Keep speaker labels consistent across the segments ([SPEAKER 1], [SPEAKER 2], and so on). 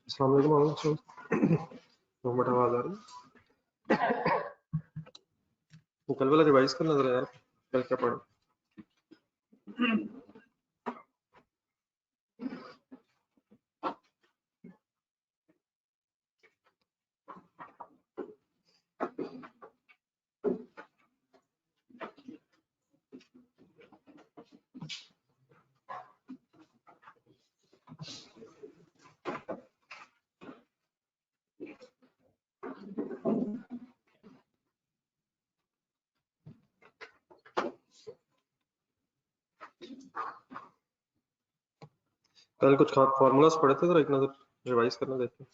[SPEAKER 1] अस्सलाम वालेकुम। मोहम्मद आवाज आ रही? कल वाला रिवाइज करना जरा यार, कल क्या पढ़ा? कल कुछ खास फॉर्मूलाज पढ़े थे, जरा एक नजर रिवाइज करना देखते हैं।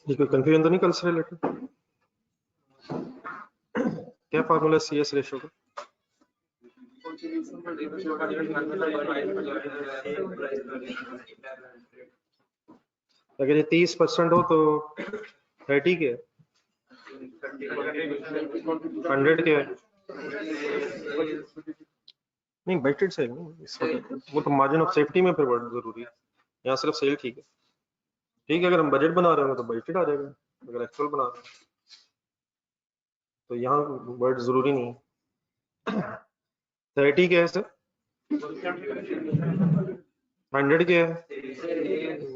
[SPEAKER 1] ये कोई कंफ्यूजन तो नहीं कल से रिलेटेड? क्या फार्मूला है CS रेशियो का? अगर ये 30% हो तो 30 के 100 के नहीं, वेटेड सेल नहीं इस वक्त, वो तो मार्जिन ऑफ सेफ्टी में फिर वर्ड जरूरी है। यहाँ सिर्फ सेल ठीक है। ठीक है, अगर हम बजट बना रहे हो तो बजटेड आ जाएगा, अगर एक्चुअल बना रहे हैं तो यहाँ वर्ड जरूरी नहीं है। 30 क्या है सर? 100 क्या है?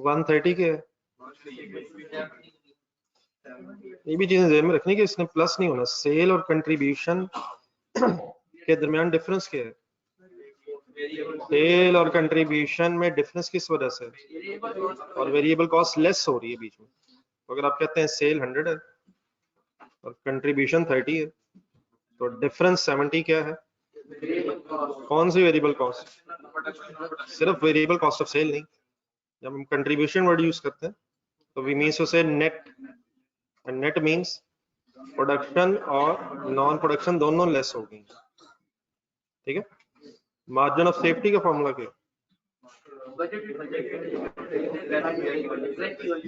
[SPEAKER 1] 130 क्या है? ये भी चीजें ध्यान में रखनी कि इसने प्लस नहीं होना। सेल और कंट्रीब्यूशन के दरमियान डिफरेंस क्या है? सेल और कंट्रीब्यूशन में डिफरेंस किस वजह से? और वेरिएबल कॉस्ट लेस हो रही है बीच में। तो अगर आप कहते हैं सेल 100 है और कंट्रीब्यूशन 30 है तो डिफरेंस 70 क्या है? कौन सी वेरिएबल कॉस्ट? सिर्फ वेरिएबल कॉस्ट ऑफ सेल नहीं। जब हम कंट्रीब्यूशन वर्ड यूज करते हैं तो we means to say net, and net means production और नॉन प्रोडक्शन दोनों लेस हो गई। ठीक है। मार्जिन ऑफ सेफ्टी का फॉर्मूला क्या है?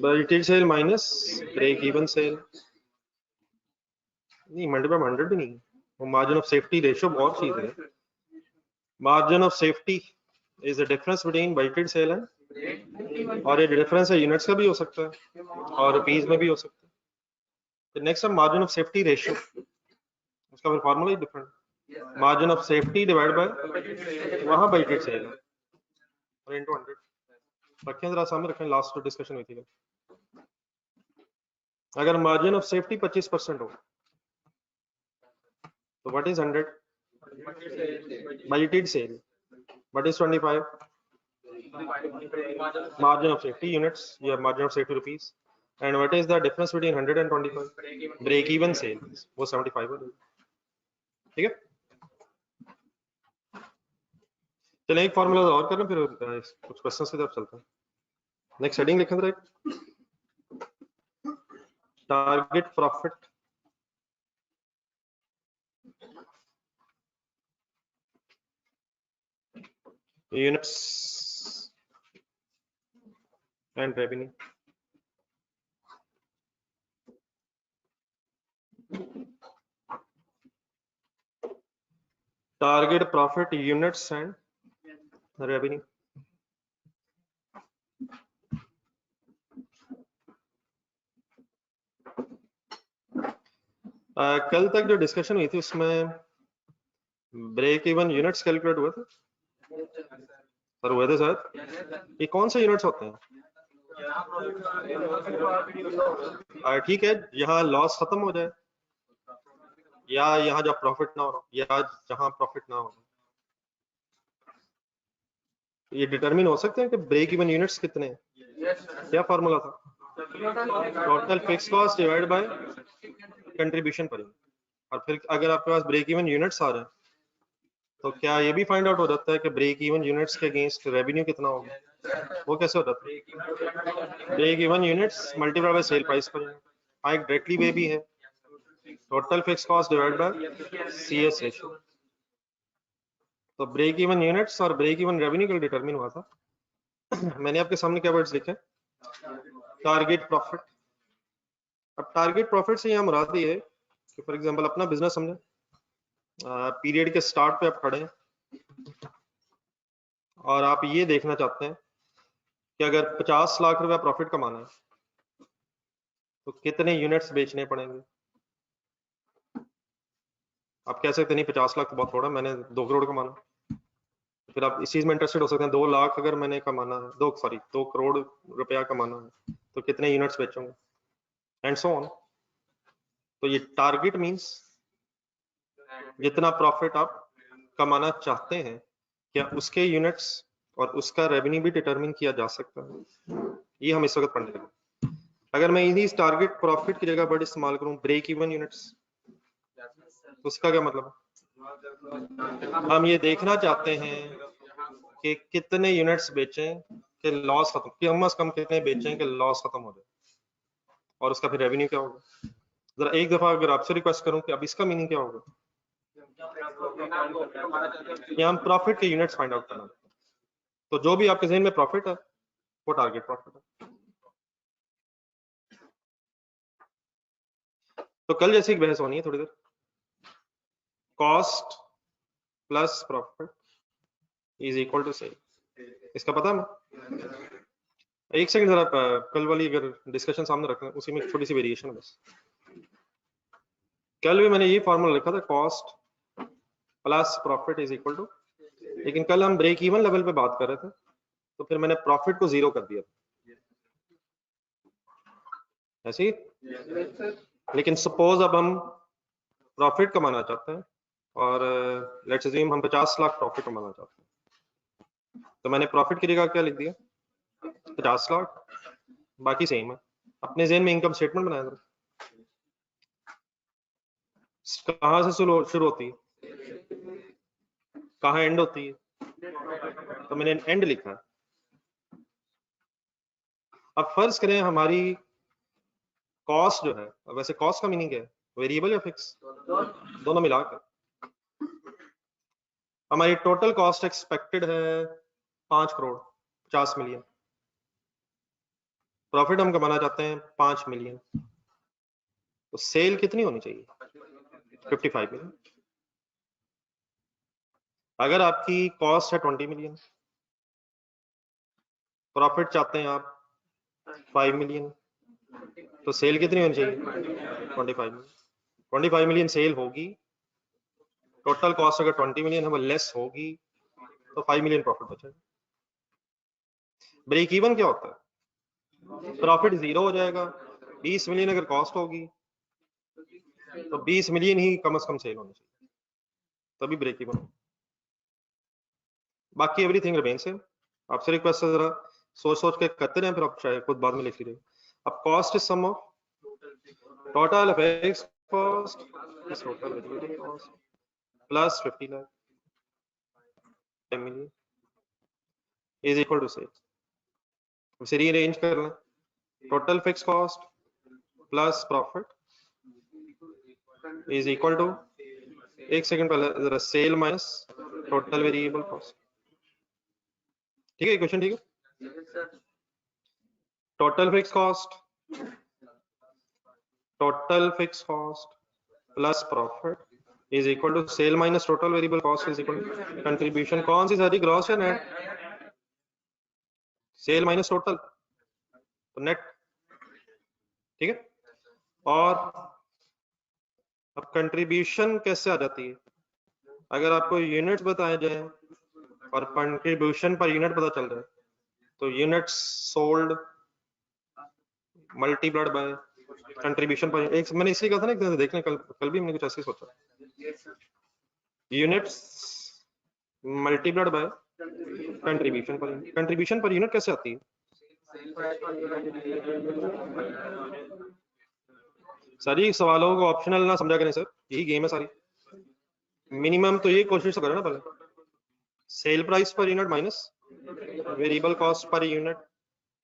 [SPEAKER 1] Budgeted sale minus break even sale. नहीं, मल्टीप्लाई 100 भी नहीं, वो मार्जिन ऑफ सेफ्टी रेशियो बहुत चीज है। Margin of safety is the difference between budgeted sale and, और ये डिफरेंस है यूनिट्स का भी हो सकता है और रुपीज में भी हो सकता है। तो नेक्स्ट है मार्जिन ऑफ सेफ्टी रेशियो, उसका फिर formula he different. Margin of safety divide bye वहां बजटेड सेल और इनटू 100 रखें, जरा सामने रखें, लास्ट डिस्कशन हुई थी। अगर मार्जिन ऑफ सेफ्टी 25% हो तो what is 100? Budgeted sale. What is 25? margin of safety units, you have margin of safety rupees, and what is the difference between 100 and 25? break even sale, वो 75 है। ठीक है, चलिए एक फार्मूला और कर लें फिर कुछ क्वेश्चंस की तरफ चलते हैं। नेक्स्ट हेडिंग लिखें जरा, target profit units and revenue. Target profit units and revenue. कल तक जो डिस्कशन हुई थी उसमें ब्रेक इवन यूनिट्स कैलकुलेट हुए थे सर? हुए थे सर? ये कौन से यूनिट्स होते हैं? ठीक है, यहाँ लॉस खत्म हो जाए या यहाँ जब प्रॉफिट ना हो या जहाँ प्रॉफिट ना हो, ये डिटरमिन हो सकते हैं कि ब्रेक इवन यूनिट्स कितने हैं? क्या फार्मूला था? Total fix cost divide by contribution per unit. और फिर अगर आपके पास ब्रेक इवन यूनिट्स आ रहे हैं तो क्या ये भी फाइंड आउट हो जाता है कि ब्रेक इवन यूनिट्स के अगेंस्ट रेवेन्यू कितना होगा? वो कैसे हो जाता है? Break even units multiply by sale price पर यूनिट। हाँ, एक डायरेक्टली वे भी है, total fix cost divide by CS ratio. तो ब्रेक इवन यूनिट्स और ब्रेक इवन रेवेन्यू का डिटरमिन हुआ था। मैंने आपके सामने क्या वर्ड्स लिखे? Target profit. अब टारगेट प्रॉफिट से यहाँ मुराद ये है कि फॉर एग्जांपल अपना बिजनेस समझे, पीरियड के स्टार्ट पे आप खड़े हैं और आप ये देखना चाहते हैं कि अगर 50 लाख रुपया प्रॉफिट कमाना है तो कितने यूनिट्स बेचने पड़ेंगे? आप कह सकते नहीं 50 लाख तो बहुत थोड़ा, मैंने 2 करोड़ कमाना। फिर आप इस चीज में इंटरेस्टेड हो सकते हैं, 2 लाख अगर मैंने कमाना है, 2 करोड़ रुपया कमाना है तो कितने यूनिट्स बेचूंगा, एंड सो ऑन। तो ये टारगेट मींस जितना प्रॉफिट आप कमाना चाहते हैं क्या उसके यूनिट्स और उसका रेवेन्यू भी डिटरमिन किया जा सकता है। ये हम इस वक्त पढ़ने लगे। अगर मैं इन्हीं टारगेट प्रॉफिट की जगह वर्ड इस्तेमाल करूं ब्रेक इवन यूनिट्स, तो उसका क्या मतलब है? हम ये देखना चाहते हैं कि कितने यूनिट्स बेचें कि लॉस खत्म, कम से कम कितने बेचें कि लॉस खत्म हो जाए, और उसका फिर रेवेन्यू क्या होगा। जरा एक दफा अगर आपसे रिक्वेस्ट करूं कि अब इसका मीनिंग क्या होगा, या हम प्रॉफिट के यूनिट्स फाइंड आउट करना। तो जो भी आपके जहन में प्रॉफिट है वो टारगेट प्रॉफिट है। तो कल जैसी एक बहस होनी है थोड़ी देर, cost plus profit is equal to sale. इसका पता है? एक सेकंड जरा, कल वाली अगर डिस्कशन सामने रखना, उसी में छोटी सी वेरिएशन है बस। कल भी मैंने ये फॉर्मूला लिखा था, cost plus profit is equal to, लेकिन कल हम ब्रेक इवन लेवल पे बात कर रहे थे तो फिर मैंने प्रॉफिट को 0 कर दिया ऐसे ही। लेकिन सपोज अब हम प्रॉफिट कमाना चाहते हैं और लेट्स अज्यूम हम 50 लाख प्रॉफिट कमाना चाहते हैं, तो मैंने प्रॉफिट की जगह क्या लिख दिया? 50 लाख, बाकी सेम है। अपने जहन में इनकम स्टेटमेंट बनाया था, कहाँ से शुरू होती है, कहाँ एंड होती है, तो मैंने एंड लिखा है। अब फर्ज करें हमारी कॉस्ट जो है, वैसे कॉस्ट का मीनिंग क्या है, वेरिएबल या फिक्स? दोनों मिलाकर हमारी टोटल कॉस्ट एक्सपेक्टेड है 5 करोड़ 50 मिलियन, प्रॉफिट हम कमाना चाहते हैं 5 मिलियन, तो सेल कितनी होनी चाहिए? 55 मिलियन। अगर आपकी कॉस्ट है 20 मिलियन, प्रॉफिट चाहते हैं आप 5 मिलियन, तो सेल कितनी होनी चाहिए? 25 मिलियन। 25 मिलियन सेल होगी, टोटल कॉस्ट अगर 20 मिलियन है वो लेस होगी, तो 5 मिलियन प्रॉफिट बचेगा। ब्रेक इवन क्या होता है? प्रॉफिट 0 हो जाएगा, 20 मिलियन अगर कॉस्ट होगी तो 20 मिलियन ही कम से कम सेल होनी चाहिए, तभी ब्रेक इवन। बाकी एवरीथिंग रिमेन सेम। आपसे रिक्वेस्ट है जरा सोच सोच के करते रहें, फिर आप शायद खुद बाद में लिख लीजिए। अब cost is sum of total fixed cost plus total variable cost plus 50 lakh 10 million is equal to sale. इसे रीअरेंज कर लें, total fix cost plus profit is equal to, एक सेकंड पहले जरा, sale minus total variable cost. ठीक है, question ठीक है। Total fix cost plus profit is equal to sale minus total variable cost is equal to contribution. कौन सी सारी, ग्रॉस या नेट? सेल माइनस टोटल, तो नेट। ठीक है, और अब कंट्रीब्यूशन कैसे आ जाती है? अगर आपको यूनिट्स बताए जाए और कंट्रीब्यूशन पर यूनिट पता चल जाए तो units sold multiplied by contribution पर। एक मैंने इसलिए कहा था ना, देखने कल भी हमने कुछ ऐसे सोचा, units multiplied bye contribution per unit कैसे आती है? सारी सवालों को ऑप्शनल ना समझा करें सर, यही गेम है सारी। मिनिमम तो ये कोशिश करें ना पहले, cell price per unit minus variable cost per unit,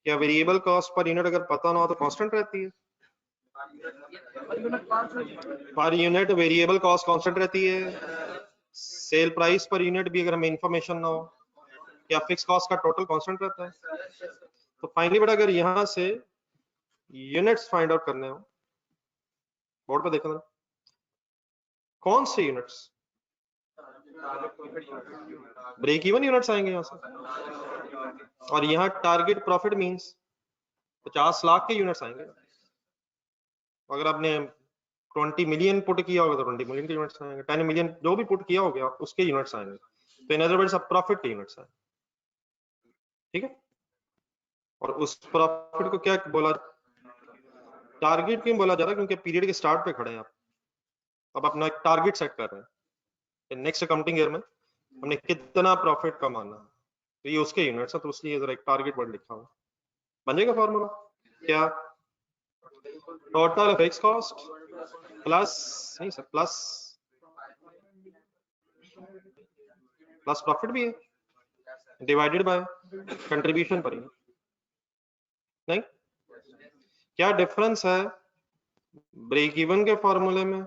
[SPEAKER 1] या वेरिएबल कॉस्ट पर यूनिट अगर पता ना हो तो कांस्टेंट रहती है, per unit variable cost constant रहती है। सेल प्राइस पर यूनिट भी अगर हमें इंफॉर्मेशन ना हो, या फिक्स कॉस्ट का टोटल कांस्टेंट रहता है। तो फाइनली बेटा अगर यहां से यूनिट्स फाइंड आउट करने हो, बोर्ड पे देखना कौन से यूनिट्स, ब्रेक इवन यूनिट्स आएंगे यहां से, और यहाँ टारगेट प्रॉफिट मींस 50 लाख के यूनिट्स आएंगे। अगर आपने 20 मिलियन पुट किया होगा तो 20 मिलियन के यूनिट्स आएंगे, 10 मिलियन जो भी पुट किया होगा उसके यूनिट्स आएंगे। तो इन अदर वर्ड्स अब प्रॉफिट के यूनिट्स आए। ठीक है, और उस प्रॉफिट को क्या बोला, टारगेट क्यों बोला जा रहा है? क्योंकि पीरियड के स्टार्ट पे खड़े हैं आप, अब अपना एक टारगेट सेट कर रहे हैं नेक्स्ट अकाउंटिंग ईयर में हमने कितना प्रॉफिट कमाना है, तो ये उसके यूनिट्स है, तो इसलिए जरा एक टारगेट वर्ड लिखा हुआ। बन जाएगा फॉर्मूला क्या, टोटल फिक्स कॉस्ट प्लस, नहीं सर, प्लस प्रॉफिट भी है, divided by contribution per unit. नहीं, क्या डिफरेंस है ब्रेक इवन के फॉर्मूले में?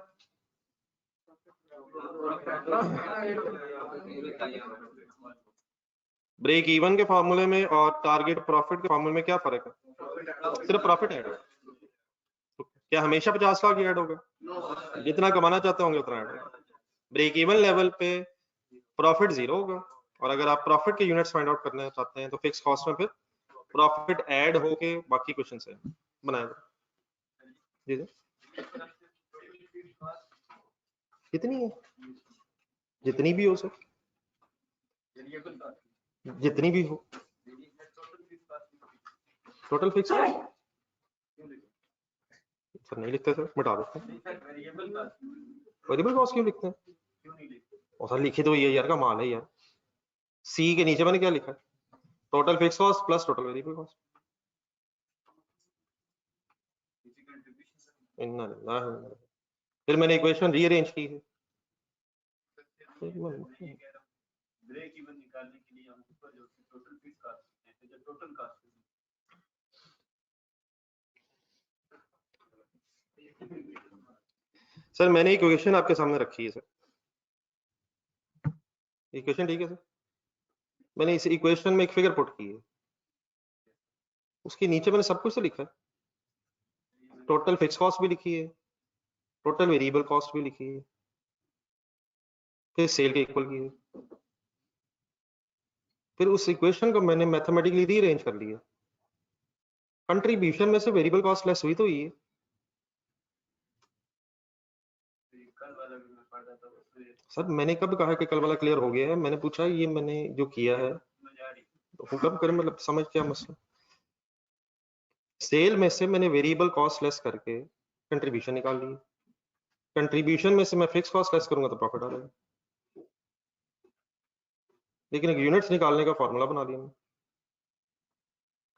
[SPEAKER 1] ब्रेक इवन के फॉर्मूले में और टारगेट प्रॉफिट के फॉर्मूले में क्या फर्क है? सिर्फ प्रॉफिट ऐड है। तो क्या हमेशा 50 लाख ऐड होगा? जितना कमाना चाहते होंगे उतना ऐड होगा। ब्रेक इवन लेवल पे प्रॉफिट 0 होगा, और अगर आप प्रॉफिट के यूनिट्स फाइंड आउट करना चाहते हैं तो फिक्स कॉस्ट में फिर प्रॉफिट ऐड होके बाकी क्वेश्चन से बनाया जाए। जी जी, कितनी है? जितनी भी हो सर, जितनी भी हो। टोटल फिक्स सर नहीं लिखते सर, मिटा देते हैं। वेरिएबल कॉस्ट क्यों लिखते हैं? और सर लिखे तो ये यार का माल है यार, सी के नीचे मैंने क्या लिखा है, total fix cost plus total variable cost. फिर मैंने इक्वेशन रीअरेंज की है।
[SPEAKER 2] ब्रेक इवन निकालने के लिए हम ऊपर जो टोटल फिक्स कॉस्ट है, तो जब टोटल कॉस्ट
[SPEAKER 1] सर मैंने इक्वेशन आपके सामने रखी है सर, इक्वेशन ठीक है सर, मैंने इस इक्वेशन में एक फिगर पुट की है, उसके नीचे मैंने सब कुछ तो लिखा है, टोटल फिक्स कॉस्ट भी लिखी है, टोटल वेरिएबल कॉस्ट भी लिखी है, फिर सेल के इक्वल की है, फिर उस इक्वेशन को मैंने मैथमेटिकली रीअरेंज कर लिया। कंट्रीब्यूशन में से वेरिएबल कॉस्ट लेस हुई तो ये सर, मैंने कब कहा कि कल वाला क्लियर हो गया है? मैंने पूछा ये मैंने जो किया है तो कब करें, मतलब समझ क्या मसला। सेल में से मैंने वेरिएबल कॉस्ट लेस करके कंट्रीब्यूशन निकाल ली, कंट्रीब्यूशन में से मैं फिक्स कॉस्ट लेस करूंगा तो प्रॉफिट आ जाएगा, लेकिन एक यूनिट्स निकालने का फॉर्मूला बना दिया।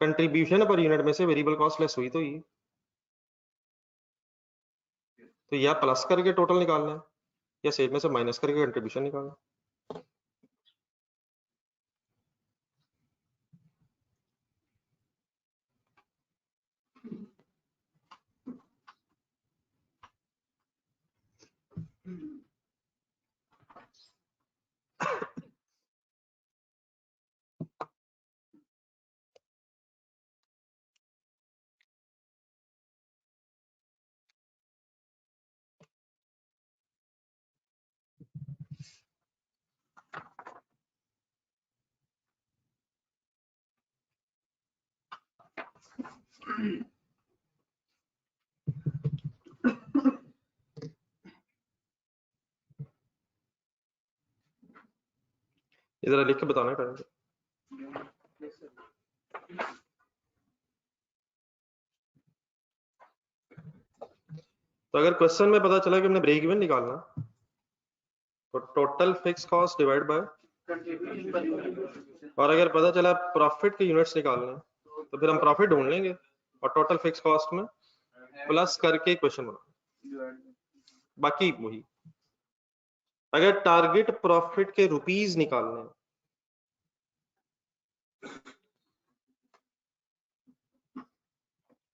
[SPEAKER 1] कंट्रीब्यूशन पर यूनिट में से वेरिएबल कॉस्ट लेस हुई तो ये, तो या प्लस करके टोटल निकालना है या सेल में से माइनस करके कंट्रीब्यूशन निकालना है। ये जरा लिख के बताना टाइम। तो अगर क्वेश्चन में पता चला कि हमने ब्रेक इवन निकालना, तो total fix cost divide bye, और अगर पता चला प्रॉफिट के यूनिट्स निकालने तो फिर हम प्रॉफिट ढूंढ लेंगे और टोटल फिक्स कॉस्ट में प्लस करके क्वेश्चन बना, बाकी वही। अगर टारगेट प्रॉफिट के रुपीस निकालने,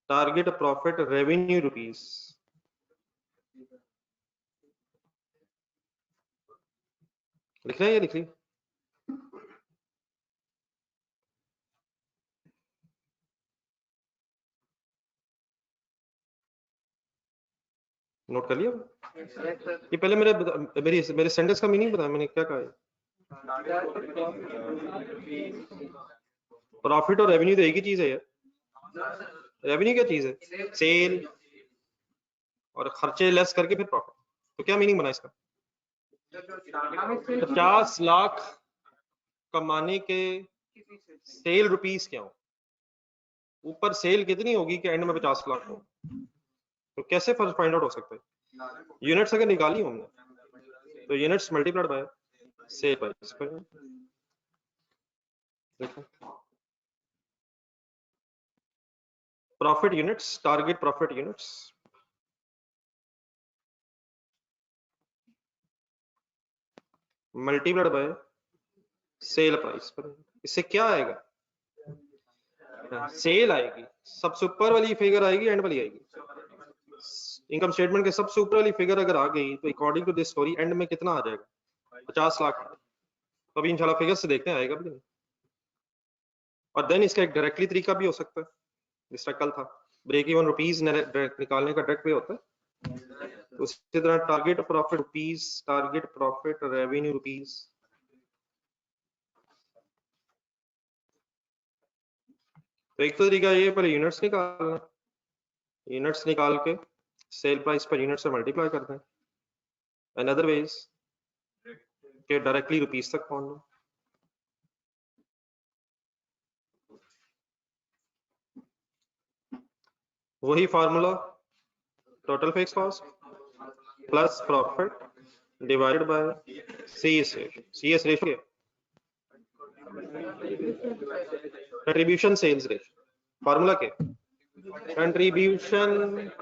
[SPEAKER 1] टारगेट प्रॉफिट रेवेन्यू रुपीस, लिख रहे हैं ये, लिख रही नोट कर लिया? ये पहले मेरे सेंटेंस का मीनिंग बताया मैंने क्या कहा है। प्रॉफिट और रेवेन्यू तो एक ही चीज है यार। रेवेन्यू क्या चीज है? सेल और खर्चे लेस करके फिर प्रॉफिट। तो क्या मीनिंग बना इसका? 50 लाख कमाने के सेल रुपीस क्या हो, ऊपर सेल कितनी होगी कि एंड में 50 लाख हो, तो कैसे फर्स्ट फाइंड आउट हो सकता है? यूनिट्स अगर निकाली हमने तो units multiplied by sale price पर। देखो profit units, target profit units multiplied by sale price पर। इससे क्या आएगा? सेल आएगी, सबसे ऊपर वाली फिगर आएगी, एंड वाली आएगी। इनकम स्टेटमेंट के सबसे ऊपर वाली फिगर अगर आ गई तो according to this story end में कितना आ जाएगा? 50 लाख। तो अभी इंशाल्लाह फिगर से देखते हैं आएगा भी नहीं। और देन इसका एक डायरेक्टली तरीका भी हो सकता है, जिसका कल था, ब्रेक इवन रुपीस निकालने का डायरेक्ट वे होता है। तो उसी तरह target profit rupees, target profit revenue rupees. तो एक तो तरीका ये पहले यूनिट्स निकालना, यूनिट्स निकाल के सेल प्राइस पर यूनिट से मल्टीप्लाई करते हैं। अनदर वेज के डायरेक्टली रुपीस तक पहुंचना। वही formula, total fix cost plus profit divided by CS ratio. CS ratio contribution sales ratio. Formula क्या? Contribution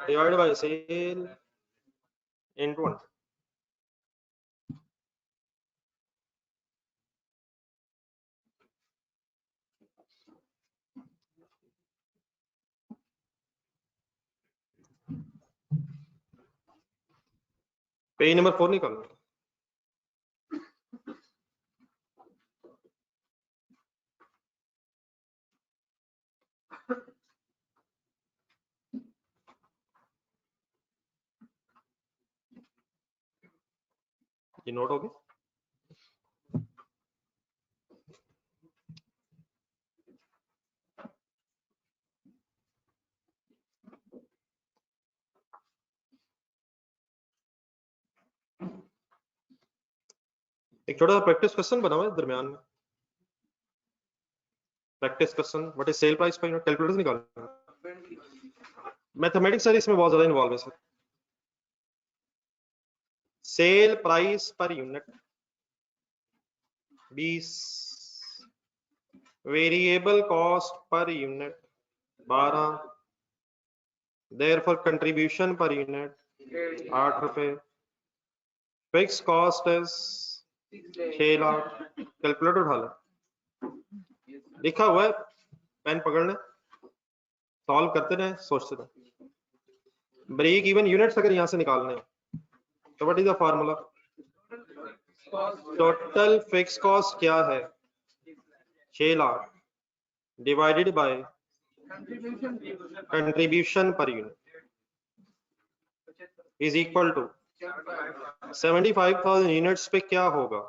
[SPEAKER 1] divided by sale into 100। Page number 4 निकालना। ये नोट हो गया? एक छोटा सा प्रैक्टिस क्वेश्चन बना हुआ है दरमियान में। Practice question, what is cell price per unit, calculator निकालना। मैथमेटिक्स सर इसमें बहुत ज्यादा इन्वॉल्व है sir. Cell price per unit 20, variable cost per unit 12, therefore contribution per unit 8 रुपए, fix cost is 6 lakh. Calculator उठा लो, लिखा हुआ है, पेन पकड़ ले, सॉल्व करते रहे, सोचते रहे। ब्रेक इवन यूनिट्स अगर यहां से निकालने हैं तो what is the formula? Total fix cost क्या है? 6 lakh divided by contribution per unit is equal to 75,000 units पे क्या होगा?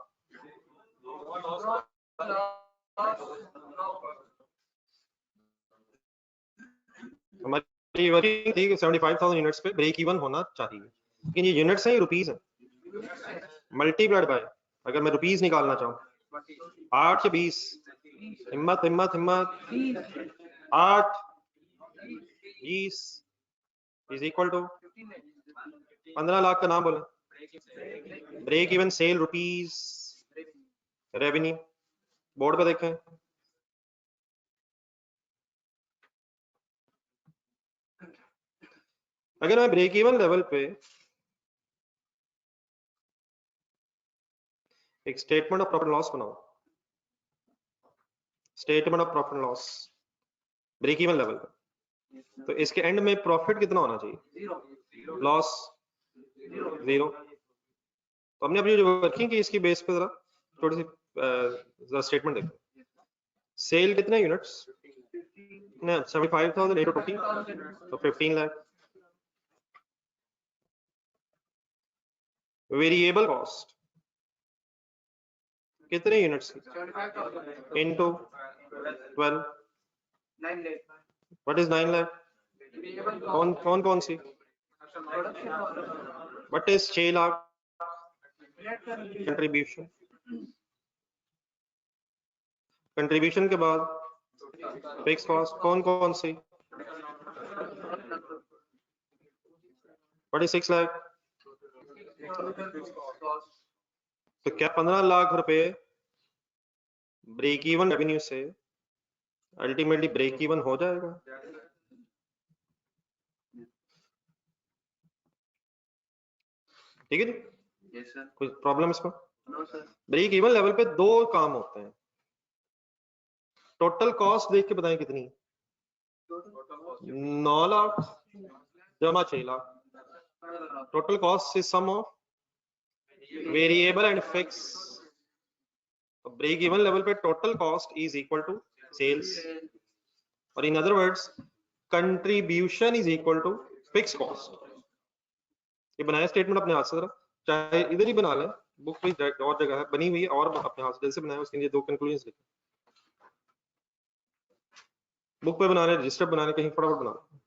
[SPEAKER 1] हमारी वर्किंग थी 75,000 यूनिट्स पे ब्रेक इवन होना चाहिए, लेकिन ये यूनिट्स हैं, रुपीस है, मल्टीप्लाइड बाय, अगर मैं रुपीस निकालना चाहूँ 8 या 20, हिम्मत हिम्मत हिम्मत, 8 20 इज इक्वल टू 15 लाख का नाम बोला, break even sale rupees, revenue board पे देखें, अगर मैं ब्रेक इवन लेवल पे एक स्टेटमेंट ऑफ प्रॉफिट लॉस बनाऊं, statement of profit loss break even level पे, तो इसके एंड में प्रॉफिट कितना होना चाहिए, लॉस 0। तो हमने अपनी जो वर्किंग की इसकी बेस पे जरा थोड़ी सी जरा स्टेटमेंट देखते हैं। सेल कितने यूनिट्स, 75,000 into 20, तो 15 लाख। वेरिएबल कॉस्ट कितने units into 12, what is 9 lakh, कौन कौन सी, what is 6 lakh contribution, contribution के बाद फिक्स कॉस्ट कौन कौन सी, व्हाट इज 6 लाख। तो क्या 15 लाख रुपए ब्रेक इवन रेवेन्यू से अल्टीमेटली ब्रेक इवन हो जाएगा, ठीक है जी, कोई प्रॉब्लम इसमें। ब्रेक इवन लेवल पे दो काम होते हैं, टोटल कॉस्ट देख के बताएं कितनी, 9 लाख जमा 6 lakh, total cost is sum of variable and fix. Break even level पे total cost is equal to sales, और in other words contribution is equal to fix cost. ये बनाया स्टेटमेंट अपने हाथ से, जरा चाहे इधर ही बना लें, बुक पे और जगह है बनी हुई है, और अपने हाथ से जैसे बनाया उसके लिए दो कंक्लूजन लिखें, बुक पे बना लें, रजिस्टर बना लें, कहीं फटाफट बना लें।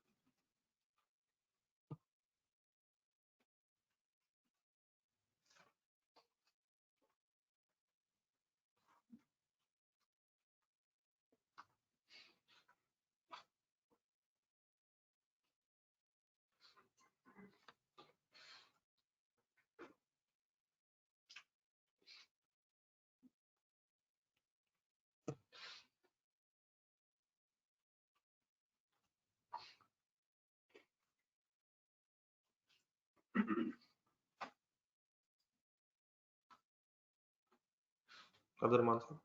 [SPEAKER 1] अब्दुलरहमान साहब,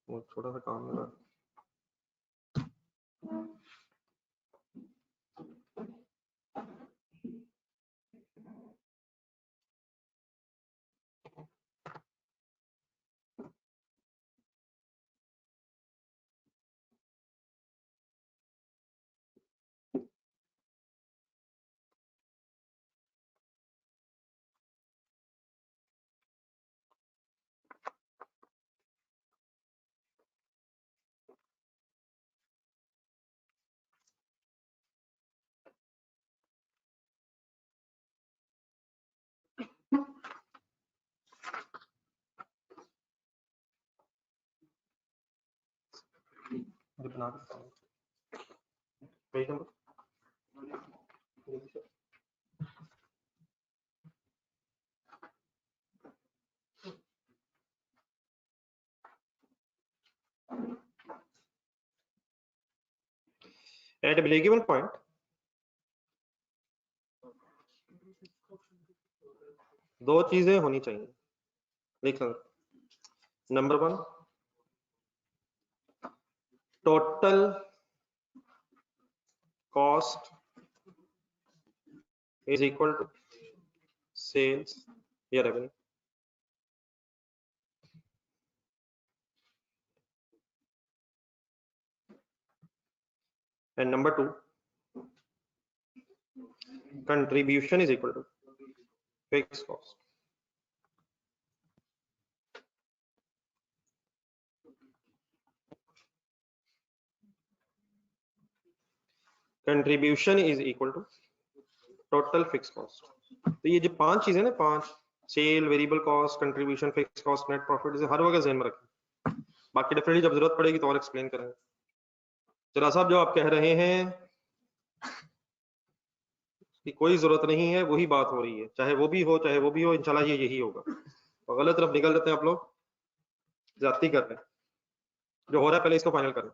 [SPEAKER 1] वो छोटा सा काम लगा, बना page number, at break even point दो चीजें होनी चाहिए, लिख लो। Number 1, total cost is equal to sales या revenue, and number 2, contribution is equal to fixed cost. Contribution is equal to total fix cost. तो ये जो 5 चीजें ना, 5 sale, variable cost, contribution, fix cost, net profit, इसे हर वक्त ध्यान में रखें। बाकी डेफिनेटली जब जरूरत पड़ेगी तो और एक्सप्लेन करेंगे। जरा साहब जो आप कह रहे हैं कि कोई जरूरत नहीं है, वही बात हो रही है, चाहे वो भी हो चाहे वो भी हो, इंशाल्लाह ये यही होगा। तो गलत तरफ निकल जाते हैं आप लोग, ज्यादती कर रहे हैं। जो हो रहा है पहले इसको फाइनल करें।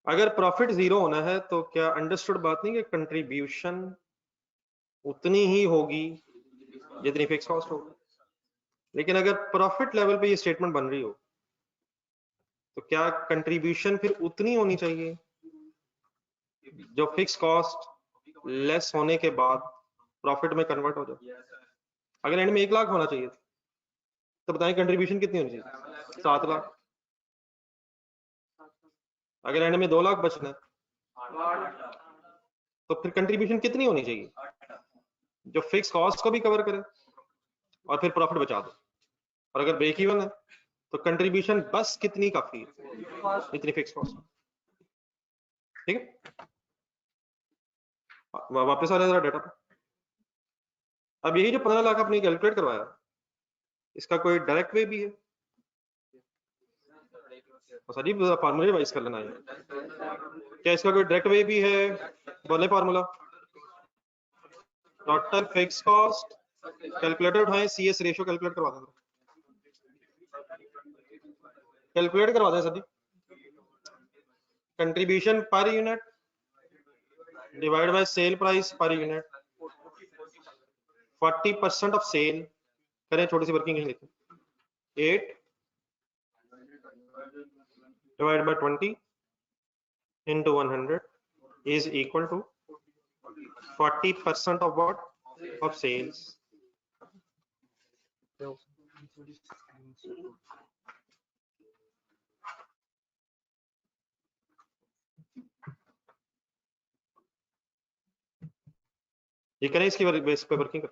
[SPEAKER 1] अगर प्रॉफिट 0 होना है तो क्या अंडरस्टूड बात नहीं कि कंट्रीब्यूशन उतनी ही होगी जितनी फिक्स कॉस्ट होगी। लेकिन अगर प्रॉफिट लेवल पे ये स्टेटमेंट बन रही हो तो क्या कंट्रीब्यूशन फिर उतनी होनी चाहिए जो फिक्स कॉस्ट लेस होने के बाद प्रॉफिट में कन्वर्ट हो जाए। अगर एंड में 1 लाख होना चाहिए तो बताएं कंट्रीब्यूशन कितनी होनी चाहिए? 7 लाख। अगर एंड में 2 लाख बचना है तो फिर कंट्रीब्यूशन कितनी होनी चाहिए जो फिक्स कॉस्ट को भी कवर करे और फिर प्रॉफिट बचा दो। और अगर ब्रेक इवन है तो कंट्रीब्यूशन बस कितनी काफी है, इतनी फिक्स कॉस्ट। ठीक है, वापस आ रहा है जरा डेटा पे। अब यही जो 15 लाख आपने कैलकुलेट करवाया, इसका कोई डायरेक्ट वे भी है? सर जी फार्मूला रिवाइज कर लेना है। क्या इसका कोई डायरेक्ट वे भी है? बोले formula. Total fix cost, calculator उठाएं, सीएस रेशियो कैलकुलेट करवा दें, कैलकुलेट करवा दें sir ji. Contribution per unit divide by sale price पर यूनिट, 40% ऑफ सेल करें, छोटी सी वर्किंग लिखें, 8 divide by 20 into 100 is equal to 40% of what? Of sales. ये करें इसकी बेस पे वर्किंग कर।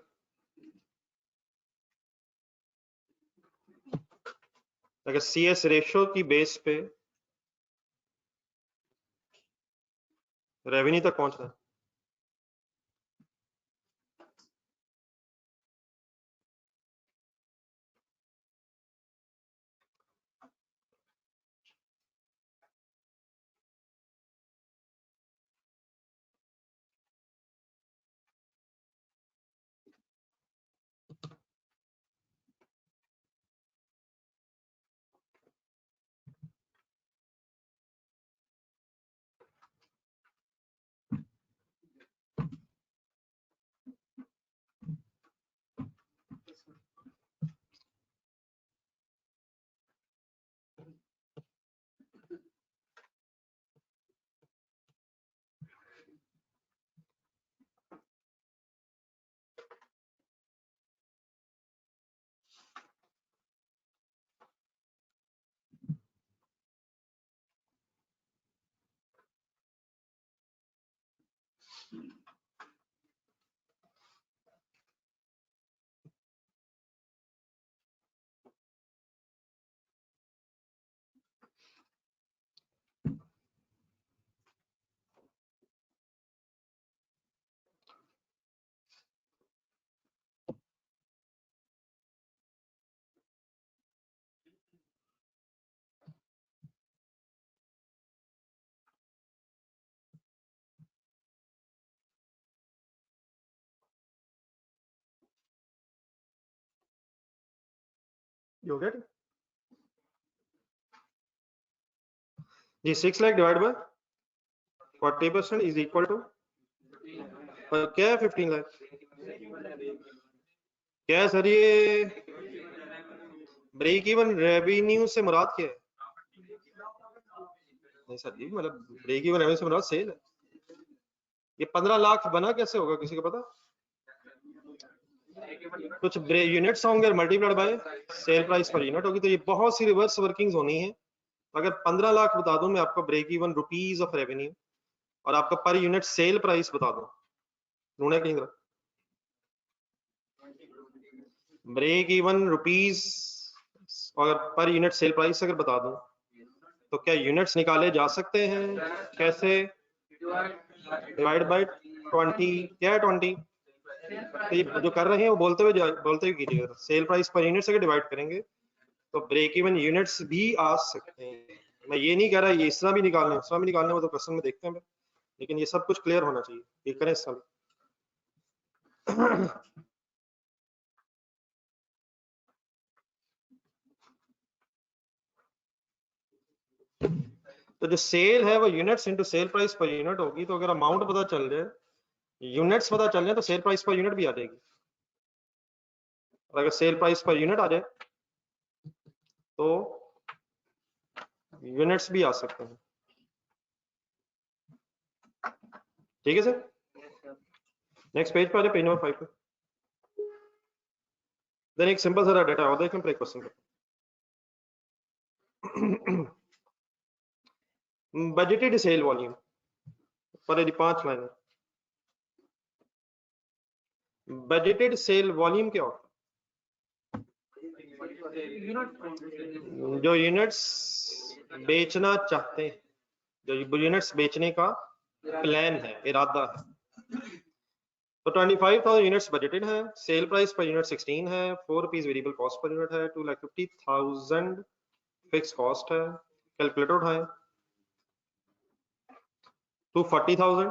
[SPEAKER 1] अगर सीएस रेशियो की बेस पे रेवेन्यू तक पहुंचना है, you get it? ये 6 लाख divide by 40% is equal to क्या है? 15 लाख। क्या है सर ये ब्रेक इवन रेवेन्यू से मुराद क्या है? नहीं सर जी, मतलब ब्रेक इवन रेवेन्यू से मुराद सेल है। ये 15 लाख बना कैसे होगा, किसी को पता? कुछ यूनिट्स होंगे और multiplied by sale price per unit होगी, तो ये बहुत सी रिवर्स वर्किंग्स होनी है। अगर 15 लाख बता दूं मैं आपको break even rupees of revenue और आपका पर यूनिट सेल प्राइस बता दूं, ढूंढे कहीं तरह ब्रेक इवन रुपीज और पर यूनिट सेल प्राइस अगर बता दूं तो क्या यूनिट्स निकाले जा सकते हैं? कैसे? Divide by 20। क्या है 20? तो ये जो कर रहे हैं वो बोलते हुए कीजिएगा। सेल प्राइस पर यूनिट से डिवाइड करेंगे तो ब्रेक इवन यूनिट्स भी आ सकते हैं। मैं ये नहीं कह रहा ये इस तरह भी निकालने वो तो क्वेश्चन में देखते हैं, लेकिन ये सब कुछ क्लियर होना चाहिए, ये करें इस साल। तो जो सेल है वो units into sale price per unit होगी। तो अगर अमाउंट पता चल जाए, यूनिट्स पता चल जाए, तो सेल प्राइस पर यूनिट भी आ जाएगी। और अगर सेल प्राइस पर यूनिट आ जाए तो यूनिट्स भी आ सकते हैं। ठीक है सर, नेक्स्ट पेज पर आ जाए, पेज नंबर 5 पे। देन एक सिंपल सा डेटा और देखें, break question budgeted sale volume पर यदि 5 लाइन है, बजटेड सेल वॉल्यूम क्या होता है? जो यूनिट्स बेचना चाहते हैं, जो यूनिट्स बेचने का प्लान है, इरादा है। तो 25,000 यूनिट्स बजटेड है, सेल प्राइस पर यूनिट 16 है, 4 rupees variable cost per unit है, 2,50,000 फिक्स कॉस्ट है। कैलकुलेटर उठाए, 240,000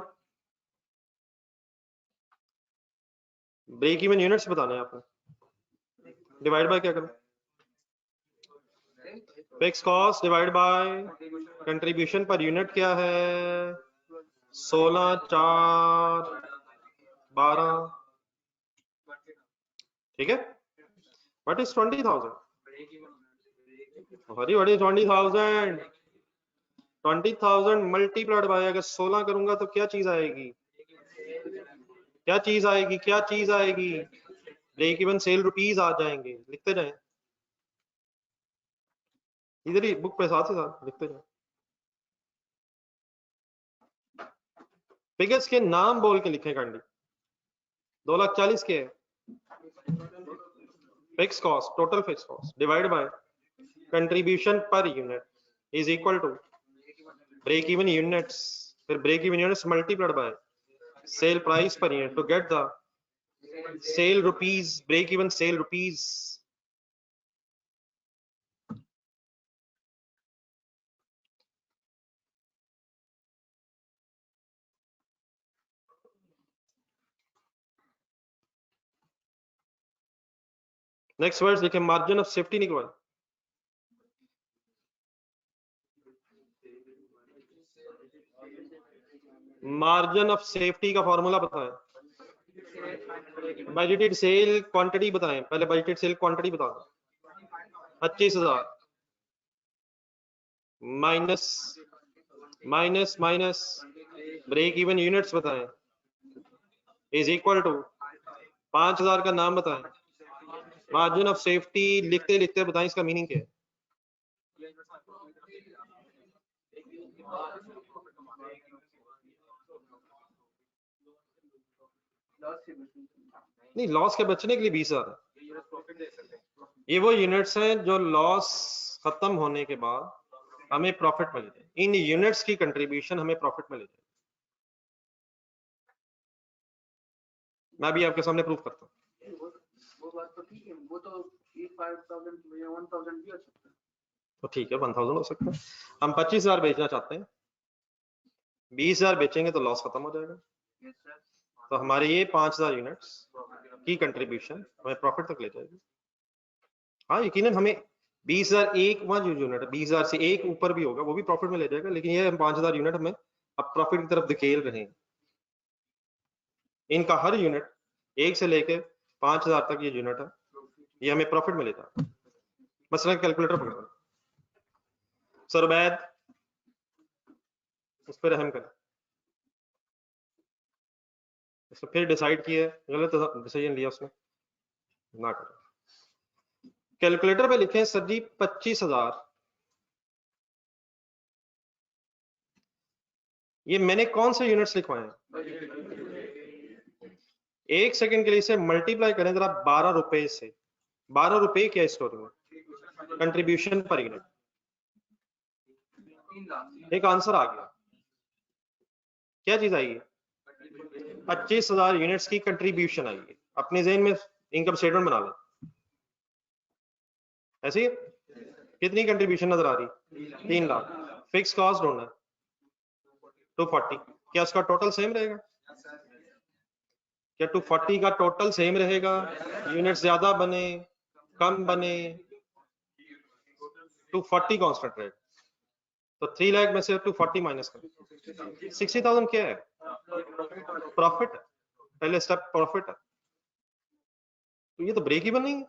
[SPEAKER 1] ब्रेक इवन यूनिट्स बताने हैं आपने, डिवाइड बाय क्या करें? Fix cost divide by contribution per unit क्या है? 16, 4, 12। ठीक है, what is 20,000? Hari what is 20,000? 20,000 multiplied by, अगर 16 करूंगा तो क्या चीज आएगी? क्या चीज आएगी? क्या चीज आएगी? ब्रेक इवन सेल रुपीज आ जाएंगे। लिखते जाएं, इधर ही बुक पे साथ ही साथ लिखते जाएं। फिगर्स के नाम बोल के लिखें काइंडली। 2,40,000 के fix cost, total fix cost divide by contribution per unit is equal to break even units, फिर break even units multiplied by sale price पर unit to get the sale rupees, break even sale rupees. Next words लिखें, margin of safety निकलवाएं। Margin of safety का formula बताएं। Budgeted sale quantity बताएं, पहले budgeted sale quantity बताओ। 25,000 minus minus minus break even units बताएं is equal to 5,000 का नाम बताएं। मार्जिन ऑफ सेफ्टी लिखते लिखते बताएं इसका मीनिंग क्या है? नहीं, लॉस के बचने के लिए 20,000 है। ये वो यूनिट्स हैं जो लॉस खत्म होने के बाद हमें प्रॉफिट मिल जाए, इन यूनिट्स की कंट्रीब्यूशन हमें प्रॉफिट मिल जाए। मैं भी आपके सामने प्रूफ करता हूँ।
[SPEAKER 2] वो बात तो ठीक है, वो तो 5,000 या 1,000 भी हो सकता है।
[SPEAKER 1] तो ठीक है, 1,000 हो सकता है। हम 25,000 बेचना चाहते हैं, 20,000 बेचेंगे तो लॉस खत्म हो जाएगा। तो हमारे ये 5,000 यूनिट्स की कंट्रीब्यूशन हमें प्रॉफिट तक ले जाएगी। हाँ, यकीनन हमें 20,000 एक जो यूनिट है, 20,000 से एक ऊपर भी होगा वो भी प्रॉफिट में ले जाएगा, लेकिन ये 5,000 यूनिट हमें अब प्रॉफिट की तरफ धकेल रहे हैं। इनका हर यूनिट 1 से लेकर 5,000 तक ये यूनिट है, ये हमें प्रॉफिट में लेता है। मसलन कैलकुलेटर पकड़ो सर, वैद उस पर रहम करें, इसको फिर डिसाइड किया, गलत डिसीजन लिया उसने, ना करें। कैलकुलेटर पे लिखें सर जी 25,000। ये मैंने कौन से यूनिट्स लिखवाए हैं? एक सेकंड के लिए इसे मल्टीप्लाई करें जरा 12 रुपए से। 12 रुपए क्या स्टोरी में कंट्रीब्यूशन पर यूनिट, एक आंसर आ गया। क्या चीज आई है? 25,000 यूनिट्स की कंट्रीब्यूशन आई है। अपने ज़हन में इनकम स्टेटमेंट बना लो, ऐसे ही कितनी कंट्रीब्यूशन नजर आ रही? 3 लाख। फिक्स कॉस्ट ढूंढना 240। क्या उसका टोटल सेम रहेगा? क्या 240 का टोटल सेम रहेगा? यूनिट ज्यादा बने कम बने, 240 कांस्टेंट रहेगा। तो 3 लाख में से 240 माइनस करो, 60,000 क्या है? प्रॉफिट है। पहले स्टेप प्रॉफिट है। तो ये तो ब्रेक इवन नहीं है।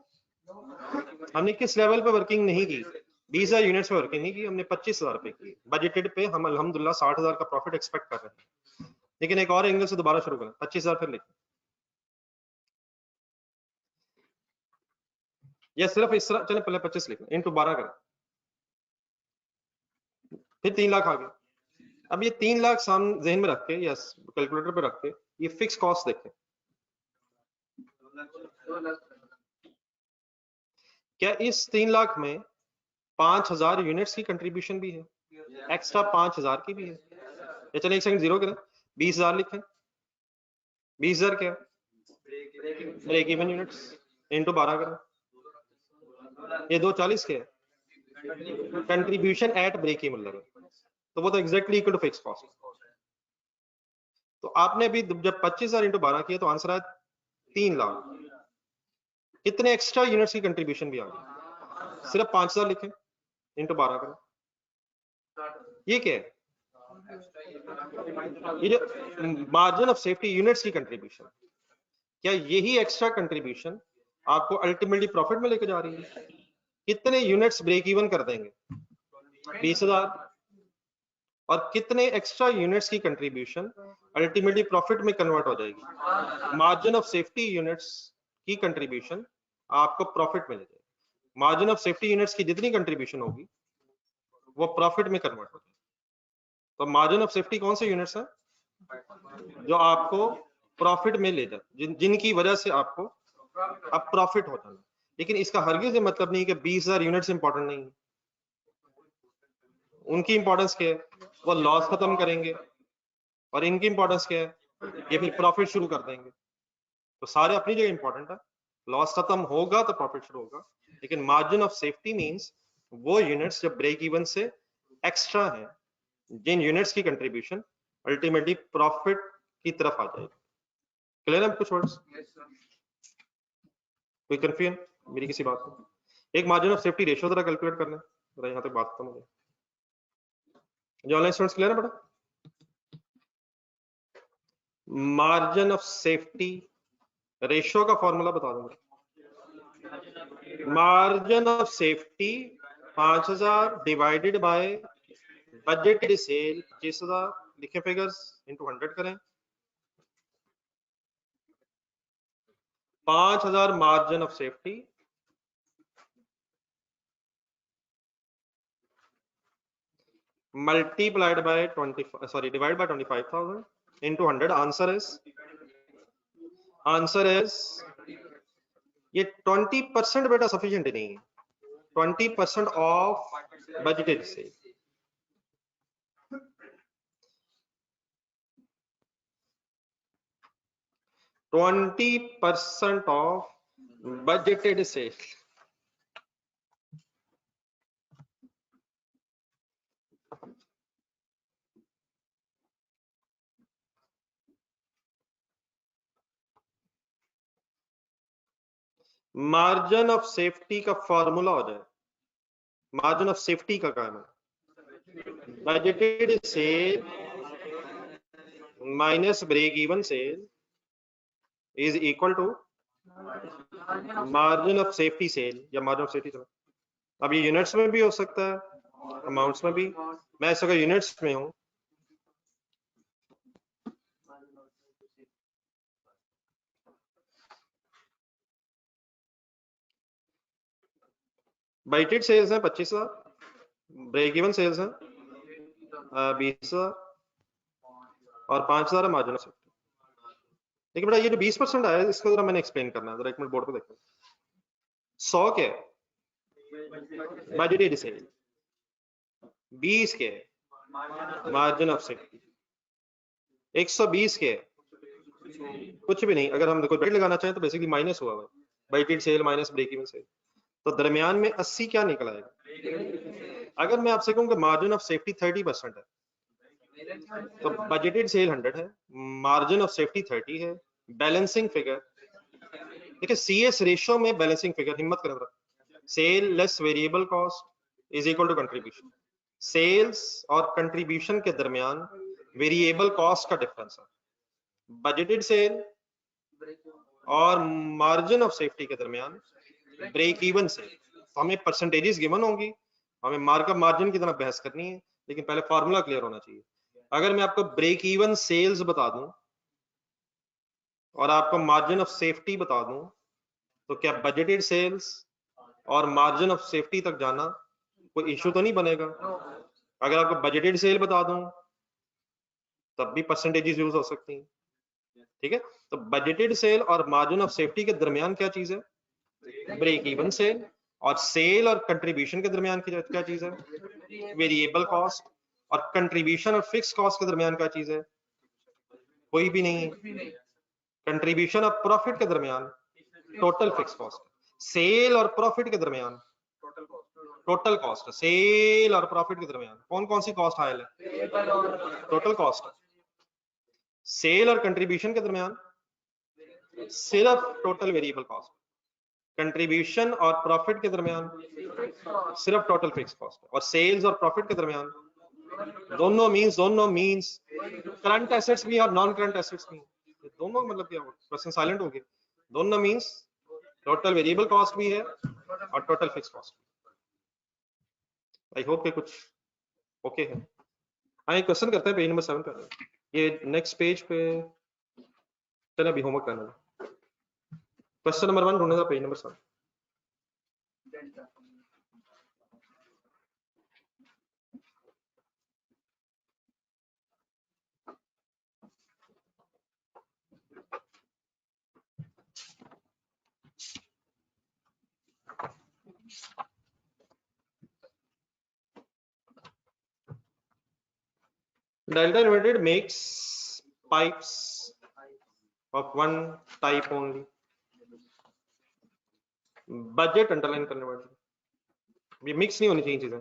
[SPEAKER 1] हमने किस लेवल पे वर्किंग नहीं की? 20,000 यूनिट्स पे वर्किंग नहीं की हमने, 25,000 पे की। बजटेड पे हम अल्हम्दुलिल्लाह 60,000 का प्रॉफिट एक्सपेक्ट कर रहे हैं। लेकिन एक और एंगल से दोबारा शुरू करें, 25,000 फिर लिखें, या सिर्फ इस तरह चले, पहले 25 लिखें, इनटू 12 करें, फिर 3 लाख आ गए। अब ये 3 लाख सामने जहन में रख के या कैलकुलेटर पे रख के ये फिक्स कॉस्ट देखें। क्या इस 3 लाख में 5,000 यूनिट्स की कंट्रीब्यूशन भी है? एक्स्ट्रा 5,000 की भी है? या चले एक सेकंड जीरो करें, 20,000 लिखें। 20,000 क्या? ब्रेक इवन यूनिट्स इनटू 12 करें, ये 240 के contribution at break even level, तो वो तो exactly equal to fix cost. तो आपने अभी जब 25,000 इंटू 12 किया तो आंसर आया 3 लाख। कितने एक्स्ट्रा यूनिट्स की कंट्रीब्यूशन भी आ गई? सिर्फ 5,000 लिखें, इंटू 12 करें। ये क्या है? ये जो मार्जिन ऑफ सेफ्टी यूनिट्स की कंट्रीब्यूशन, क्या यही एक्स्ट्रा कंट्रीब्यूशन आपको अल्टीमेटली प्रॉफिट में लेके जा रही है? कितने यूनिट्स ब्रेक इवन कर देंगे? 20,000। और कितने एक्स्ट्रा यूनिट्स की कंट्रीब्यूशन अल्टीमेटली प्रॉफिट में कन्वर्ट हो जाएगी? मार्जिन ऑफ सेफ्टी यूनिट्स की कंट्रीब्यूशन आपको प्रॉफिट में ले जाएगी। मार्जिन ऑफ सेफ्टी यूनिट्स की जितनी कंट्रीब्यूशन होगी वो प्रॉफिट में कन्वर्ट हो जाएगी। तो मार्जिन ऑफ सेफ्टी कौन से यूनिट्स हैं जो आपको प्रॉफिट में ले जाए, जिनकी वजह से आपको अब प्रॉफिट होता है। लेकिन इसका हरगिज मतलब नहीं कि 20,000 यूनिट्स इंपॉर्टेंट नहीं है। उनकी इंपॉर्टेंस क्या है? वो लॉस खत्म करेंगे। और इनकी इंपॉर्टेंस क्या है? ये फिर प्रॉफिट शुरू कर देंगे। तो सारे अपनी जगह इंपॉर्टेंट है। लॉस खत्म होगा तो प्रॉफिट शुरू होगा। लेकिन मार्जिन ऑफ सेफ्टी मींस वो यूनिट्स जो ब्रेक इवन से एक्स्ट्रा है, जिन यूनिट्स की कंट्रीब्यूशन अल्टीमेटली प्रॉफिट की तरफ आ जाएगी। क्लियर है? कुछ वर्ड्स कोई कंफ्यूजन मेरी किसी बात में? एक मार्जिन ऑफ सेफ्टी रेशियो जरा कैलकुलेट कर लें, जरा यहाँ तक बात खत्म हो गई। जो ऑनलाइन स्टूडेंट्स क्लियर है बेटा? मार्जिन ऑफ सेफ्टी रेशियो का फॉर्मूला बता दूंगा। Margin of safety 5,000 divided by budgeted sale 25,000, लिखे फिगर्स, इनटू 100 करें। 5,000 margin of safety multiplied by 25,000 into 100, answer is ये 20% बेटा सफिशिएंट नहीं है। 20% of budgeted sale. %20 of budgeted sale. Margin of safety का फॉर्मूला हो जाए, मार्जिन ऑफ सेफ्टी का काम है budgeted sale minus break even cell is equal to margin of safety sale या मार्जिन ऑफ सेफ्टी। अब ये यूनिट्स में भी हो सकता है, अमाउंट्स में भी। मैं इस वक्त यूनिट्स में हूं। बजटेड सेल्स है 25,000, ब्रेक इवन सेल्स है 20,000 और 5,000 है मार्जिन ऑफ सेफ्टी। लेकिन बेटा ये जो 20% आया है इसको जरा मैंने एक्सप्लेन करना है, जरा एक मिनट बोर्ड पे देखो। 100 क्या है? Budgeted sale. 20 क्या है? मार्जिन ऑफ सेफ्टी 120 के है, कुछ भी नहीं। अगर हम देखो ब्रैकेट लगाना चाहें तो बेसिकली माइनस हुआ है, budgeted sale minus break even sale, तो दरमियान में 80 क्या निकल आएगा। अगर मैं आपसे कहूँ कि मार्जिन ऑफ सेफ्टी 30% है, तो बजटेड सेल 100 है, मार्जिन ऑफ सेफ्टी 30 है, बैलेंसिंग फिगर देखिए CS रेशियो में बैलेंसिंग फिगर, हिम्मत करें, sale less variable cost is equal to contribution. Sales और कंट्रीब्यूशन के दरमियान वेरिएबल कॉस्ट का डिफरेंस है। बजटेड सेल और मार्जिन ऑफ सेफ्टी के दरमियान ब्रेक इवन से, तो हमें परसेंटेजेस गिवन होंगी, हमें मार्कअप मार्जिन की तरह बहस करनी है, लेकिन पहले फॉर्मूला क्लियर होना चाहिए। अगर मैं आपको ब्रेक इवन सेल्स बता दूं और आपको मार्जिन ऑफ सेफ्टी बता दूं, तो क्या बजटेड सेल्स और मार्जिन ऑफ सेफ्टी तक जाना कोई इश्यू तो नहीं बनेगा। अगर आपको बजटेड सेल बता दूं तब भी परसेंटेजेस यूज हो सकती हैं, ठीक है। तो बजटेड सेल और मार्जिन ऑफ सेफ्टी के दरमियान क्या चीज है, ब्रेक इवन सेल, और सेल और कंट्रीब्यूशन के दरमियान की क्या चीज है, वेरिएबल कॉस्ट, और कंट्रीब्यूशन और फिक्स कॉस्ट के दरमियान क्या चीज है, कोई भी नहीं है। कंट्रीब्यूशन और प्रॉफिट के दरमियान टोटल फिक्स कॉस्ट, सेल और प्रॉफिट के दरमियान टोटल कॉस्ट, सेल और प्रॉफिट के दरमियान कौन कौन सी कॉस्ट हायल है, टोटल कॉस्ट। सेल और कंट्रीब्यूशन के दरमियान सिर्फ टोटल वेरिएबल कॉस्ट, कंट्रीब्यूशन और प्रॉफिट के दरमियान सिर्फ टोटल फिक्स कॉस्ट, और सेल्स और प्रॉफिट के दरमियान दोनों मींस करंट एसेट्स भी और नॉन करंट एसेट्स भी, दोनों मतलब क्या, क्वेश्चन साइलेंट हो गए, दोनों मींस टोटल वेरिएबल कॉस्ट भी है और total fix cost. I hope कि कुछ ओके है। हाँ, एक क्वेश्चन करते हैं पेज नंबर 7 पे, ये नेक्स्ट पेज पे चलो अभी होमवर्क करना है। क्वेश्चन नंबर 1 ढूंढने का page number 7। Delta Limited makes pipes of one type only. Budget underline करने वाले, ये मिक्स नहीं होनी चाहिए चीजें।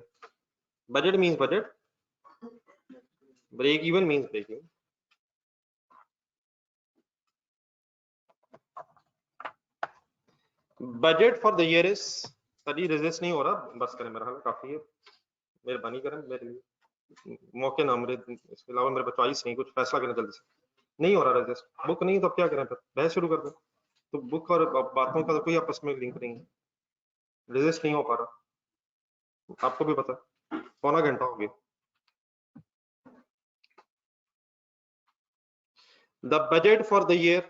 [SPEAKER 1] Budget means budget, break even means break even. Budget for the year is, sir रेजिस्ट नहीं हो रहा, बस करें, मेरा हाल काफी है, मेहरबानी करें मेरे लिए, मौके ना मेरे, इसके अलावा मेरे पास चॉइस नहीं, कुछ फैसला करना जल्दी से। नहीं हो रहा रेजिस्ट, बुक नहीं तो अब क्या करें, फिर बहस शुरू कर दें, तो बुक और बातों का तो कोई आपस में लिंक नहीं है, रेजिस्ट नहीं हो पा रहा, आपको भी पता, पौना घंटा हो गया। The budget for the year,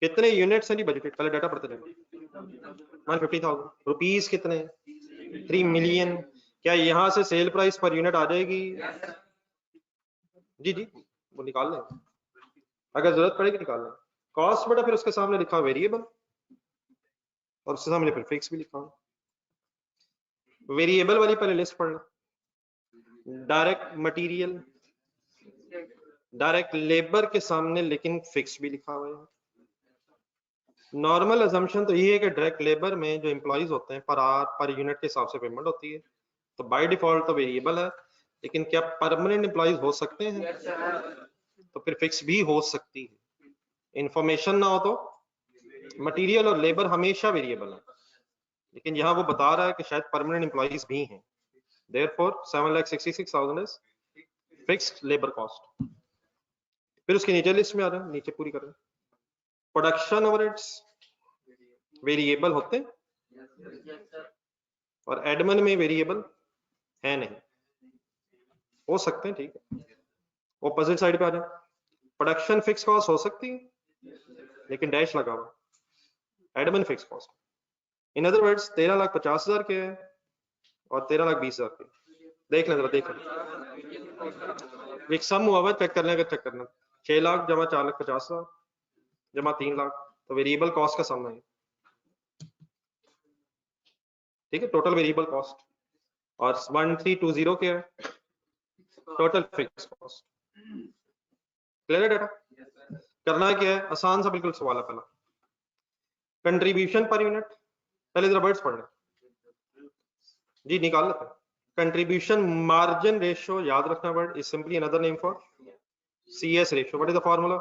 [SPEAKER 1] कितने यूनिट्स हैं जी बजटेड, पहले डाटा पढ़ते जाए। 150,000 रुपीज कितने, 3 मिलियन। क्या यहाँ से सेल प्राइस पर यूनिट आ जाएगी, जी वो निकाल लें, अगर जरूरत पड़ेगी निकाल लें। कॉस्ट बेटा फिर उसके सामने लिखा वेरिएबल और उसके सामने फिर फिक्स भी लिखा। वेरिएबल वाली पहले लिस्ट पढ़ लें, डायरेक्ट मटेरियल, डायरेक्ट लेबर के सामने लेकिन फिक्स भी लिखा हुआ है। नॉर्मल अजम्पशन तो ये है कि डायरेक्ट लेबर में जो एम्प्लॉइज होते हैं पर आवर पर यूनिट के हिसाब से पेमेंट होती है, तो बाय डिफॉल्ट तो वेरिएबल है, लेकिन क्या परमानेंट एम्प्लॉइज हो सकते हैं, तो फिर फिक्स भी हो सकती है। इंफॉर्मेशन ना हो तो मटेरियल और लेबर हमेशा वेरिएबल है, लेकिन यहाँ वो बता रहा है कि शायद परमानेंट एम्प्लॉइज भी हैं, therefore 7,66,000 is fixed labour cost. फिर उसके नीचे लिस्ट में आ रहा है, नीचे पूरी कर रहे हैं। प्रोडक्शन ओवरहेड्स वेरिएबल होते हैं और एडमिन में वेरिएबल है नहीं, हो सकते हैं, ठीक है, ऑपोजिट साइड पे आ जाए। प्रोडक्शन फिक्स कॉस्ट हो सकती है लेकिन डैश लगा हुआ, एडमिन फिक्स कॉस्ट। इन अदर वर्ड्स 13,50,000 के और 13,20,000 के, देख लें जरा, देख लें एक सम हुआ हुआ, चेक कर लें, अगर चेक करना 6 लाख जमा 4,50,000 जमा 3 लाख, तो वेरिएबल कॉस्ट का सम है, ठीक है, टोटल वेरिएबल कॉस्ट। और 1320 क्या है? Total fix cost. क्लियर है डेटा? करना क्या है? आसान सा बिल्कुल सवाल है पहला। कंट्रीब्यूशन पर यूनिट, पहले जरा वर्ड्स पढ़ लें जी, निकाल लेते हैं। कंट्रीब्यूशन मार्जिन रेशियो, याद रखना word, is simply another name for CS ratio. What is the formula?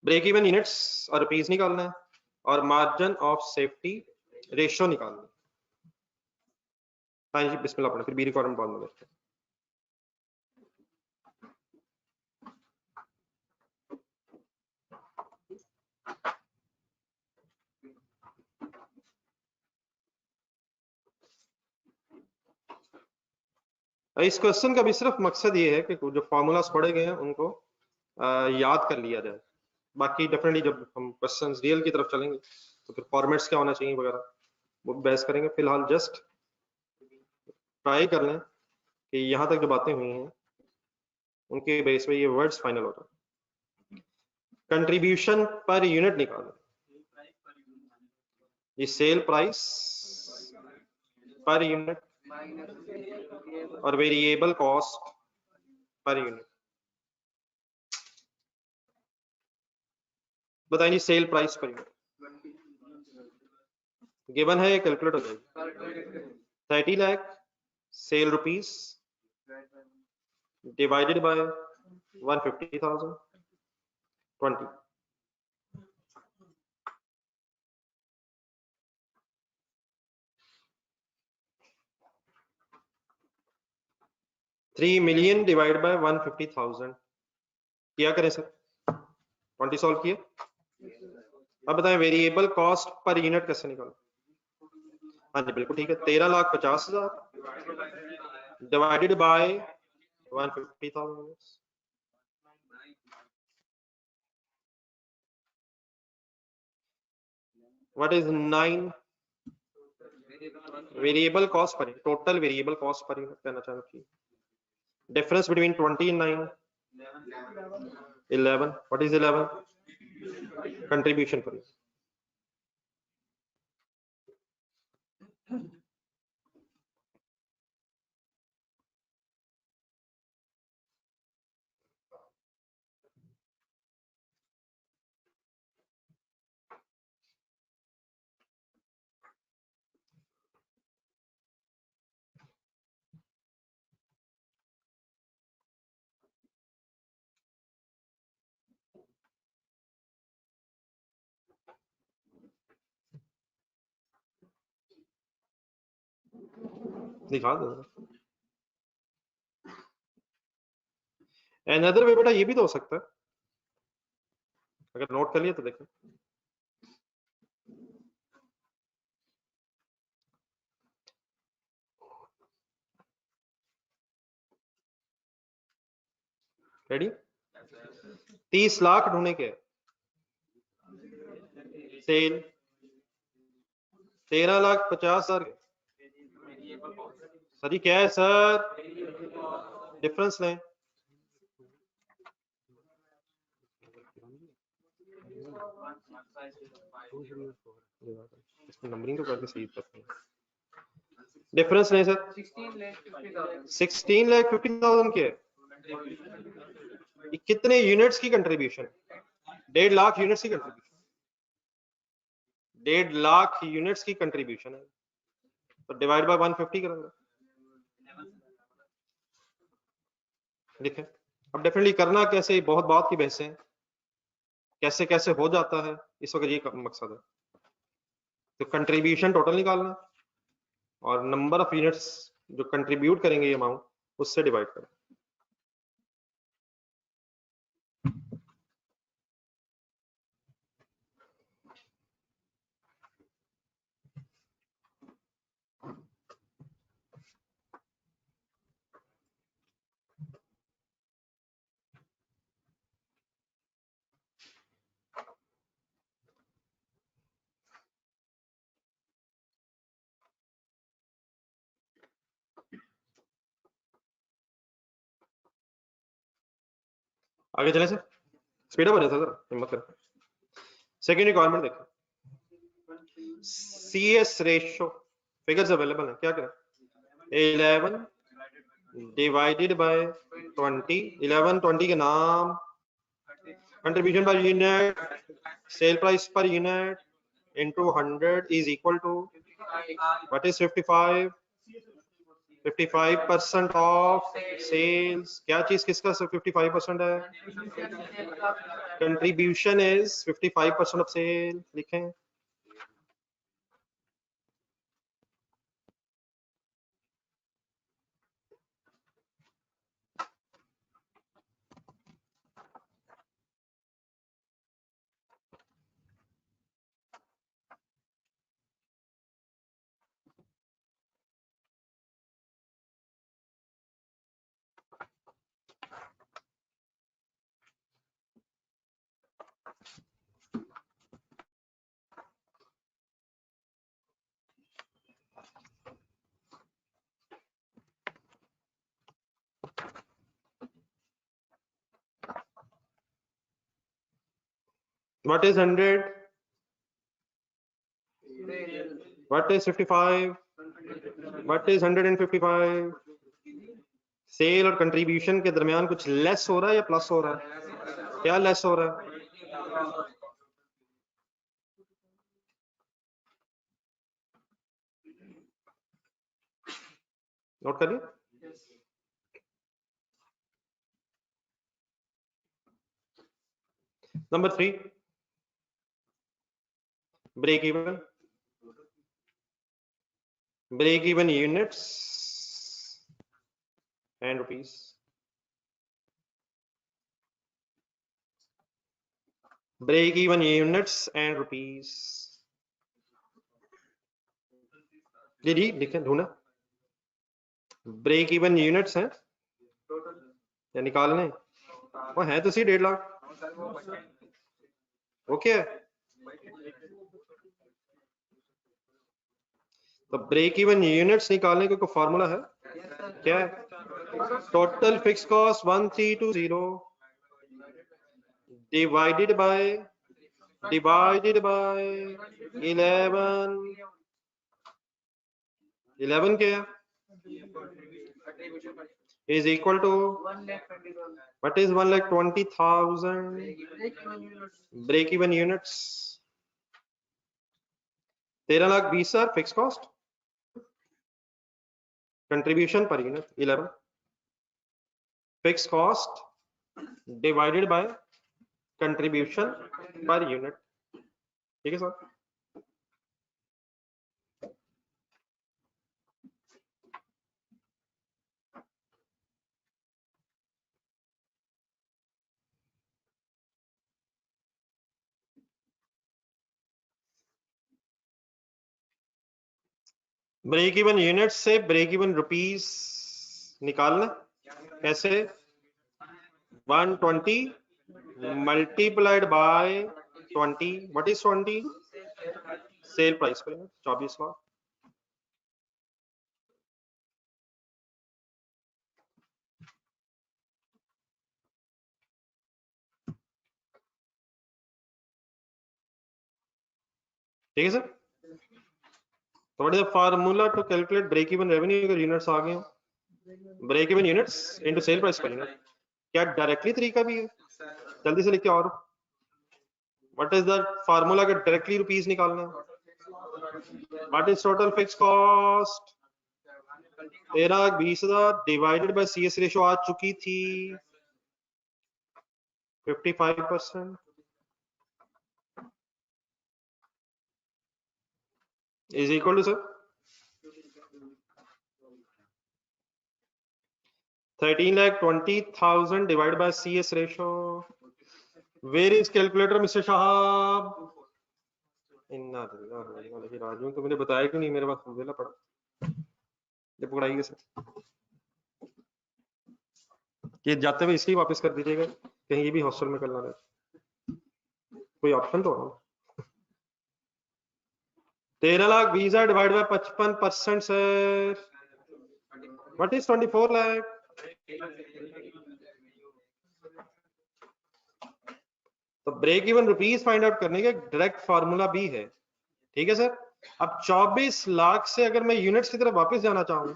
[SPEAKER 1] Break even units और रुपीस निकालना है और मार्जिन ऑफ सेफ्टी रेशियो निकालना है। हाँ जी, बिस्मिल्लाह पढ़े, फिर बी रिक्वायरमेंट बाद में देखते हैं। इस क्वेश्चन का भी सिर्फ मकसद ये है कि जो फॉर्मूलाज पढ़े गए हैं उनको याद कर लिया जाए। बाकी डेफिनेटली जब हम क्वेश्चंस रियल की तरफ चलेंगे तो फिर फॉर्मेट्स क्या होना चाहिए वगैरह वो बहस करेंगे। फिलहाल जस्ट ट्राई कर लें कि यहाँ तक जो बातें हुई हैं उनके बेस पे ये वर्ड्स फाइनल हो जाए। कंट्रीब्यूशन पर यूनिट निकालें, ये सेल प्राइस पर यूनिट और वेरिएबल कॉस्ट पर यूनिट। बताइए सेल प्राइस पर यूनिट गिवन है, कैलकुलेट हो जाएगी। 30 lakh sale rupees divided by 150,000 20। $3 million divide by 150,000 किया करें सर। 20 सॉल्व किए। अब बताएं वेरिएबल कॉस्ट पर यूनिट कैसे निकालें? हाँ जी बिल्कुल ठीक है, 13,50,000 divided by 150,000। What is 9 variable cost पर, total variable cost per unit कहना चाहिए। Difference between 20 and 9 11। What is 11? Contribution पर। दिखा दो। अनदर वे बेटा ये भी तो हो सकता है, अगर नोट कर लिया तो देखें। रेडी? 30 लाख ढूंढने के सेल, 13,50,000 सर जी क्या है सर? डिफरेंस लें। इसमें नंबरिंग तो करके सही करते हैं। डिफरेंस लें सर। 16,50,000 के कितने यूनिट्स की कंट्रीब्यूशन? 1.5 लाख यूनिट्स की कंट्रीब्यूशन, 1.5 लाख यूनिट्स की कंट्रीब्यूशन है तो डिवाइड बाय 150 करेंगे। देखें अब डेफिनेटली करना कैसे, बहुत बात की बहस है, कैसे कैसे हो जाता है इस वक्त ये मकसद है। तो कंट्रीब्यूशन टोटल निकालना और नंबर ऑफ यूनिट्स जो कंट्रीब्यूट करेंगे ये अमाउंट उससे डिवाइड करें। आगे चले सर, स्पीड अप हो जाता है सर, हिम्मत करें। सेकेंड रिक्वायरमेंट देखो, CS रेशियो फिगर्स अवेलेबल है, क्या करें? 11 डिवाइडेड बाय 20, 11 20 के नाम, contribution per unit, cell price per unit into 100 is equal to what is 55? 55% of sales. क्या चीज किसका 55% है? Contribution is 55% of sale. लिखें, what is 100? What is 55? What is 155? Cell और कंट्रीब्यूशन के दरमियान कुछ लेस हो रहा है या प्लस हो रहा है? क्या लेस हो रहा है? नोट करिए, number 3 break even, break even units and rupees. Break even units and rupees. जी लिखें, ढूंढा, ब्रेक इवन यूनिट्स हैं या निकालने? वो है तो सी 1.5 लाख। ओके, तो ब्रेक इवन यूनिट्स निकालने का कोई फॉर्मूला है? क्या है? Total fix cost 1320 divided by 11 11 क्या is equal to what is 1,20,000 break even units, 13,20,000 fix cost, contribution per unit 11, fix cost divided by contribution per unit. ठीक है सर? ब्रेक इवन यूनिट से ब्रेक इवन रुपीस निकालना कैसे? 120 multiplied by 20, what is 20? Sale price per unit, 24 lakh. ठीक है sir? So what is the formula to calculate break even revenue? अगर यूनिट्स आ गए हो, break even units into sale price पर यूनिट। क्या डायरेक्टली तरीका भी है? जल्दी से लिखिए। और व्हाट इज द फार्मूला का डायरेक्टली रुपीस निकालना? What is total fix cost? 13,20,000 divided by CS ratio आ चुकी थी 55% is equal to sir 13,20,000 divided by CS ratio. Where is calculator, Mr. Shahab? इन्ना राजू, तो मुझे बताया क्यों नहीं? मेरे पास फॉर्मूला पड़ा, ये पकड़ाइए सर। ये जाते हुए इसलिए वापस कर दीजिएगा, कहीं ये भी हॉस्टल में करना रहे, कोई ऑप्शन तो होना। 13,20,000 divide by 55% sir, what is 24 lakh? तो break even rupees find out करने का डायरेक्ट फार्मूला भी है, ठीक है सर। अब 24 लाख से अगर मैं यूनिट्स की तरफ वापस जाना चाहूँ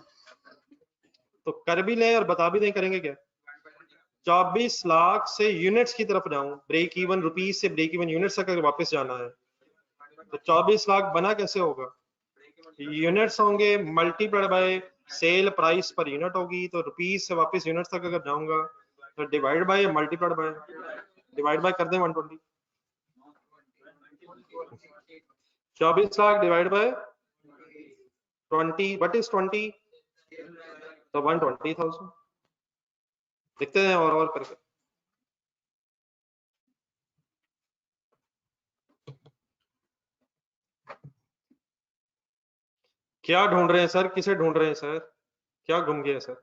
[SPEAKER 1] तो कर भी लें और बता भी दें, करेंगे क्या? 24 लाख से यूनिट्स की तरफ जाऊं, ब्रेक इवन रुपीस से ब्रेक इवन यूनिट्स तक अगर वापस जाना है तो 24 लाख बना कैसे होगा? यूनिट्स होंगे multiplied by sale price per unit होगी, तो रुपीस से वापस यूनिट्स तक अगर जाऊंगा तो divide by multiplied by, divide by कर दें 120। 24 lakh divide by 20, what is 20? तो 120,000 देखते हैं और करके। क्या ढूंढ रहे हैं सर? किसे ढूंढ रहे हैं सर? क्या घूम गया सर?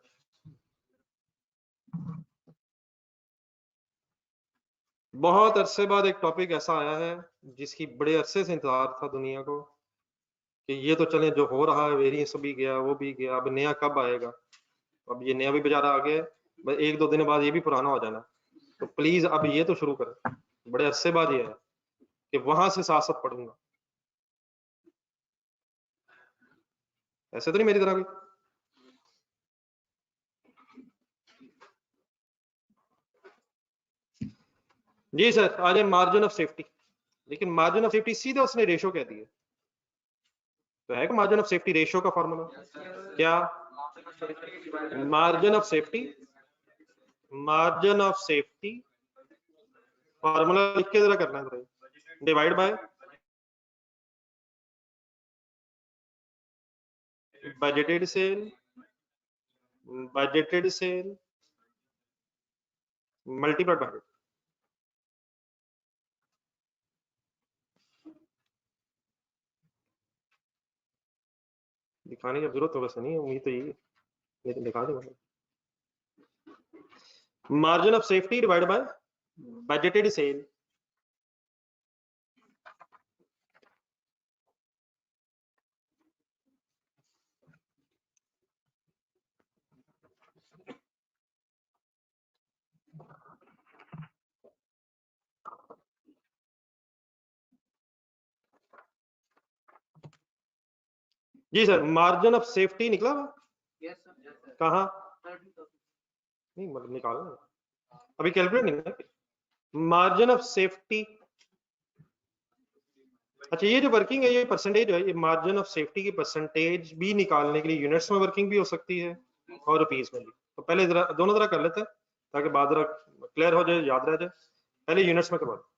[SPEAKER 1] बहुत अरसे बाद एक टॉपिक ऐसा आया है जिसकी बड़े अरसे से इंतजार था दुनिया को कि ये तो चले, जो हो रहा है वेरिएंस भी गया, वो भी गया, अब नया कब आएगा? अब ये नया भी बेचारा आ गया, बस 1-2 दिन बाद ये भी पुराना हो जाना। तो प्लीज अब ये तो शुरू करें, बड़े अरसे बाद ये है कि वहां से साथ साथ पढ़ूंगा। ऐसे तो नहीं मेरी तरह भी? जी सर, आ जाए मार्जिन ऑफ सेफ्टी। लेकिन मार्जिन ऑफ सेफ्टी सीधे उसने रेशो कह दिया, तो है मार्जिन ऑफ सेफ्टी रेशो का फॉर्मूला क्या? Margin of safety, margin of safety formula लिख के जरा करना है, divide by budgeted sale, budgeted sale multiplied by. दिखाने की जरूरत तो वैसे नहीं है, उम्मीद तो यही है, लेकिन दिखा दूंगा। Margin of safety divide by budgeted sale, जी सर। मार्जिन ऑफ सेफ्टी निकला हुआ? कहाँ? नहीं मतलब निकालना अभी, कैलकुलेट नहीं है। मार्जिन ऑफ सेफ्टी, अच्छा ये जो वर्किंग है ये परसेंटेज है, ये मार्जिन ऑफ सेफ्टी की परसेंटेज भी निकालने के लिए यूनिट्स में वर्किंग भी हो सकती है और रुपीस में भी। तो पहले जरा दोनों तरह कर लेते हैं ताकि बाद जरा क्लियर हो जाए, याद रह जाए। पहले यूनिट्स में करवा दो।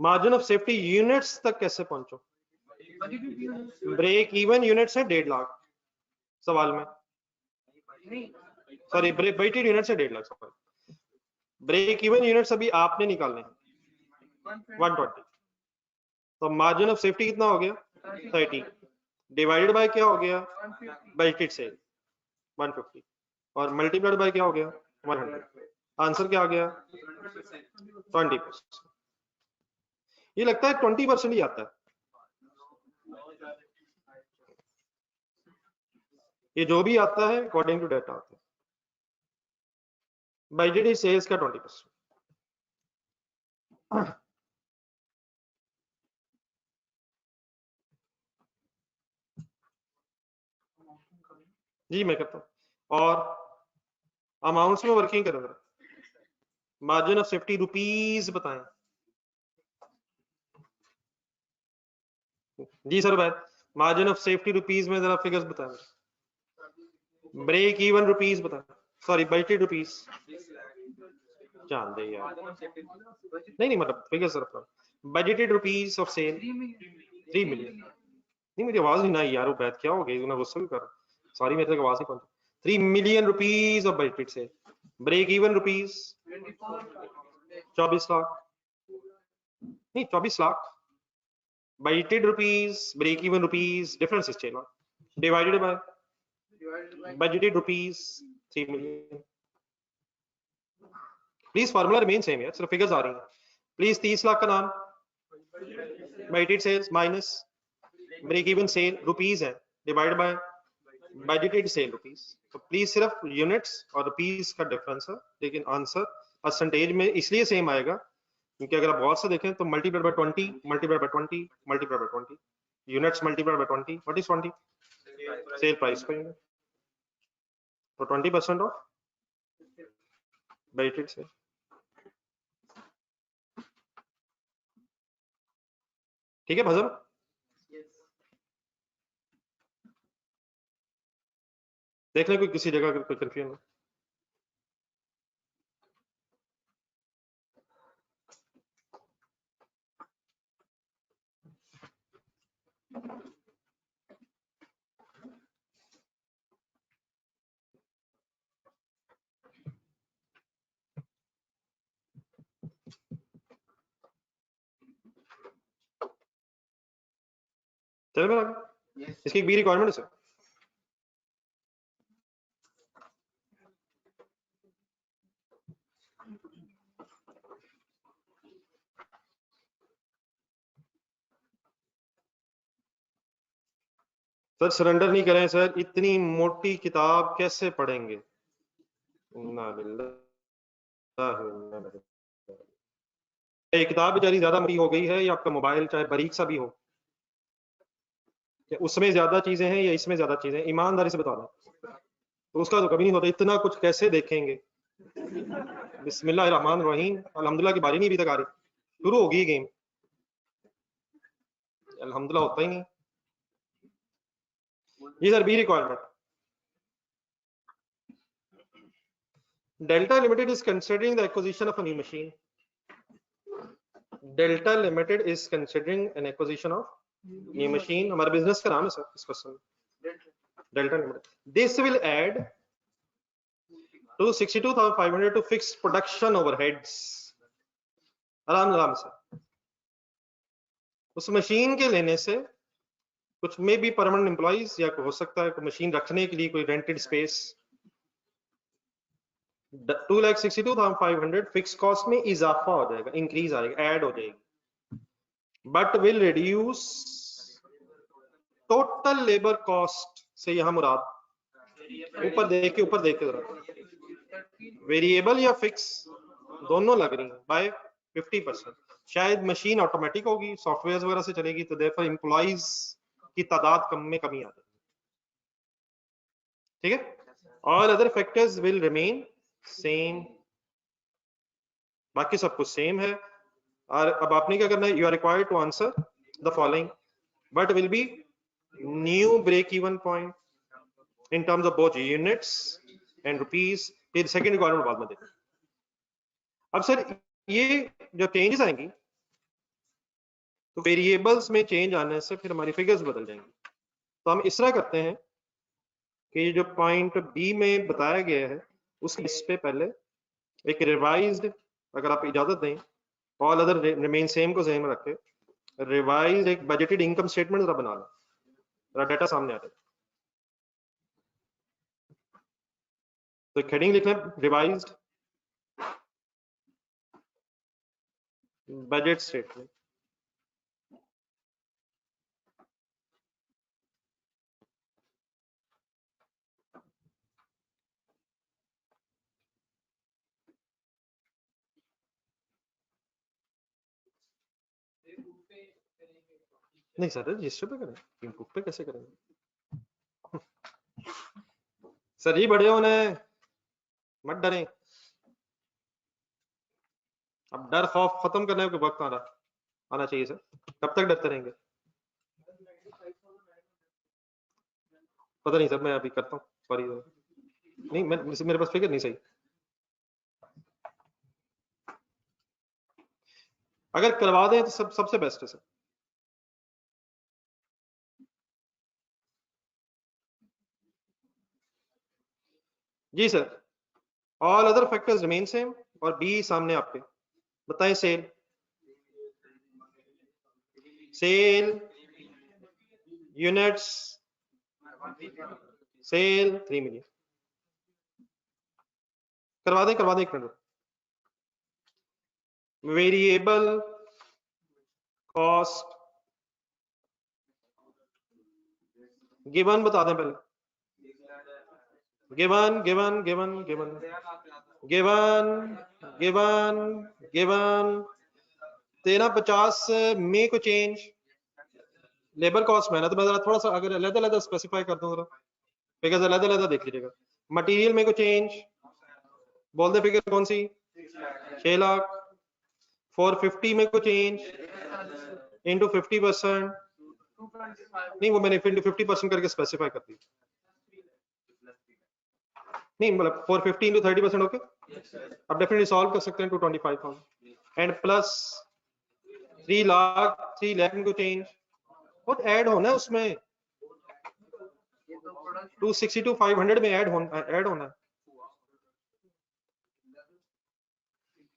[SPEAKER 1] मार्जिन ऑफ सेफ्टी यूनिट्स तक कैसे पहुंचो? ब्रेक इवन यूनिट्स है 1.5 लाख सवाल में, सॉरी वेटेड यूनिट से 1.5 लाख सवाल। ब्रेक इवन यूनिट्स अभी आपने निकालने हैं 120, तो मार्जिन ऑफ सेफ्टी कितना हो गया? 30 डिवाइडेड बाय क्या हो गया? बजटेड सेल 150 और मल्टीप्लाइड बाय क्या हो गया? 100। आंसर क्या आ गया? 20%। ये लगता है 20% ही आता है, ये जो भी आता है अकॉर्डिंग टू डेटा आता है। बजटेड सेल्स का 20%। जी मैं करता हूँ, और अमाउंट्स में वर्किंग करें जरा। मार्जिन ऑफ सेफ्टी रुपीस बताएं। जी सर भाई, मार्जिन ऑफ सेफ्टी रुपीस में जरा फिगर्स बताएं। ब्रेक इवन रुपीस बताएं, सॉरी बजटेड रुपीस। जान दे यार, नहीं मतलब figures sir. Budgeted rupees of sale 3 million. नहीं मेरी आवाज नहीं आई यार, वो बैठ क्या हो गई, मैं गुस्सा भी कर रहा, सॉरी मेरे तक आवाज नहीं पहुंची। 3 million rupees of budgeted sale. Break even rupees 24 lakh, नहीं 24 lakh. Budgeted rupees, break even rupees, difference is 6 lakh divided by budgeted rupees 3 million. Please formula remain same यार, सिर्फ फिगर्स आ रही हैं। प्लीज 30 लाख का नाम budgeted sales minus break even sale rupees है divide by budgeted sale rupees. तो please सिर्फ units और रुपीस का डिफरेंस है, लेकिन आंसर परसेंटेज में इसलिए सेम आएगा क्योंकि अगर आप गौर से देखें तो multiplied by 20 multiplied by 20 multiplied by 20 units multiplied bye 20 what is 20 sale price per unit तो 20% ऑफ वेटेड सेल ठीक है भजन देख लें कोई किसी जगह कोई कंफ्यूजन चलो मेरा इसकी एक बी रिक्वायरमेंट है सर सर सरेंडर नहीं करें सर इतनी मोटी किताब कैसे पढ़ेंगे ये किताब बेचारी ज्यादा मोटी हो गई है या आपका मोबाइल चाहे बारीक सा भी हो या उसमें ज्यादा चीजें हैं या इसमें ज्यादा चीजें ईमानदारी से बता दें तो उसका तो कभी नहीं होता इतना कुछ कैसे देखेंगे बिस्मिल्लाहिर्रहमानिर्रहीम अल्हम्दुलिल्लाह की बारी नहीं अभी तक आ रही शुरू होगी गेम अल्हम्दुलिल्लाह होता ही नहीं जी sir B requirement Delta Limited is considering the acquisition of a new machine. Delta Limited is considering an acquisition of new machine. हमारे बिजनेस का नाम है सर इस क्वेश्चन में Delta Limited. This will add to 62,500 to fixed production overheads. आराम से उस machine के लेने से कुछ में भी परमानेंट एम्प्लॉइज या हो सकता है मशीन रखने के लिए कोई रेंटेड स्पेस 2,62,500 फिक्स कॉस्ट में इजाफा हो जाएगा इंक्रीज आ जाएगा ऐड हो जाएगी but will reduce total labour cost से यहां मुराद ऊपर देख के वेरिएबल या फिक्स दोनों लग रही है बाय 50%। शायद मशीन ऑटोमेटिक होगी सॉफ्टवेयर वगैरह से चलेगी तो देयरफॉर एम्प्लॉइज की तादाद कमी आ जाएगी ठीक है all other factors will remain same बाकी सब कुछ सेम है और अब आपने क्या करना है you are required to answer the following but will be new break even point in terms of both units and rupees फिर सेकंड रिक्वायरमेंट बाद में देखें अब सर ये जो चेंजेस आएंगी तो वेरिएबल्स में चेंज आने से फिर हमारी फिगर्स बदल जाएंगी तो हम इस तरह करते हैं कि ये जो पॉइंट बी में बताया गया है उस इस पे पहले एक रिवाइज्ड अगर आप इजाजत दें ऑल अदर रिमेन सेम को ज़हन में रखे रिवाइज एक बजटेड इनकम स्टेटमेंट जरा बना लो जरा डाटा सामने आ जाए तो एक हेडिंग लिखना है रिवाइज्ड बजट स्टेटमेंट नहीं सर रजिस्टर पे करें इनपुट पे कैसे करेंगे सर ये बड़े होने मत डरें अब डर खौफ खत्म करने का वक्त आना चाहिए सर कब तक डरते रहेंगे पता नहीं सर मैं अभी करता हूँ सॉरी नहीं मेरे पास फिगर नहीं सही अगर करवा दें तो सबसे बेस्ट है सर जी sir all other factors remain same और बी सामने आपके बताएं सेल यूनिट्स सेल 3 मिलियन करवा दें एक मिनट वेरिएबल कॉस्ट गिवन बता दें पहले given 1350 में को चेंज लेबर कॉस्ट में ना, तो मैं जरा थोड़ा सा अगर अलग-अलग स्पेसिफाई कर दूं जरा फिगर्स अलग-अलग देख लीजिएगा। मटेरियल में को चेंज बोल दे फिगर कौन सी 6 लाख। 450 में को चेंज इंटू 50%, नहीं वो मैंने इंटू 50% करके स्पेसिफाई कर दी, नहीं मतलब 450 इंटू 30% ओके। अब डेफिनेटली सॉल्व कर सकते हैं 225,000 एंड प्लस 3 लाख 3 लाख में को चेंज और ऐड होना है उसमें 262,500 में ऐड होना है।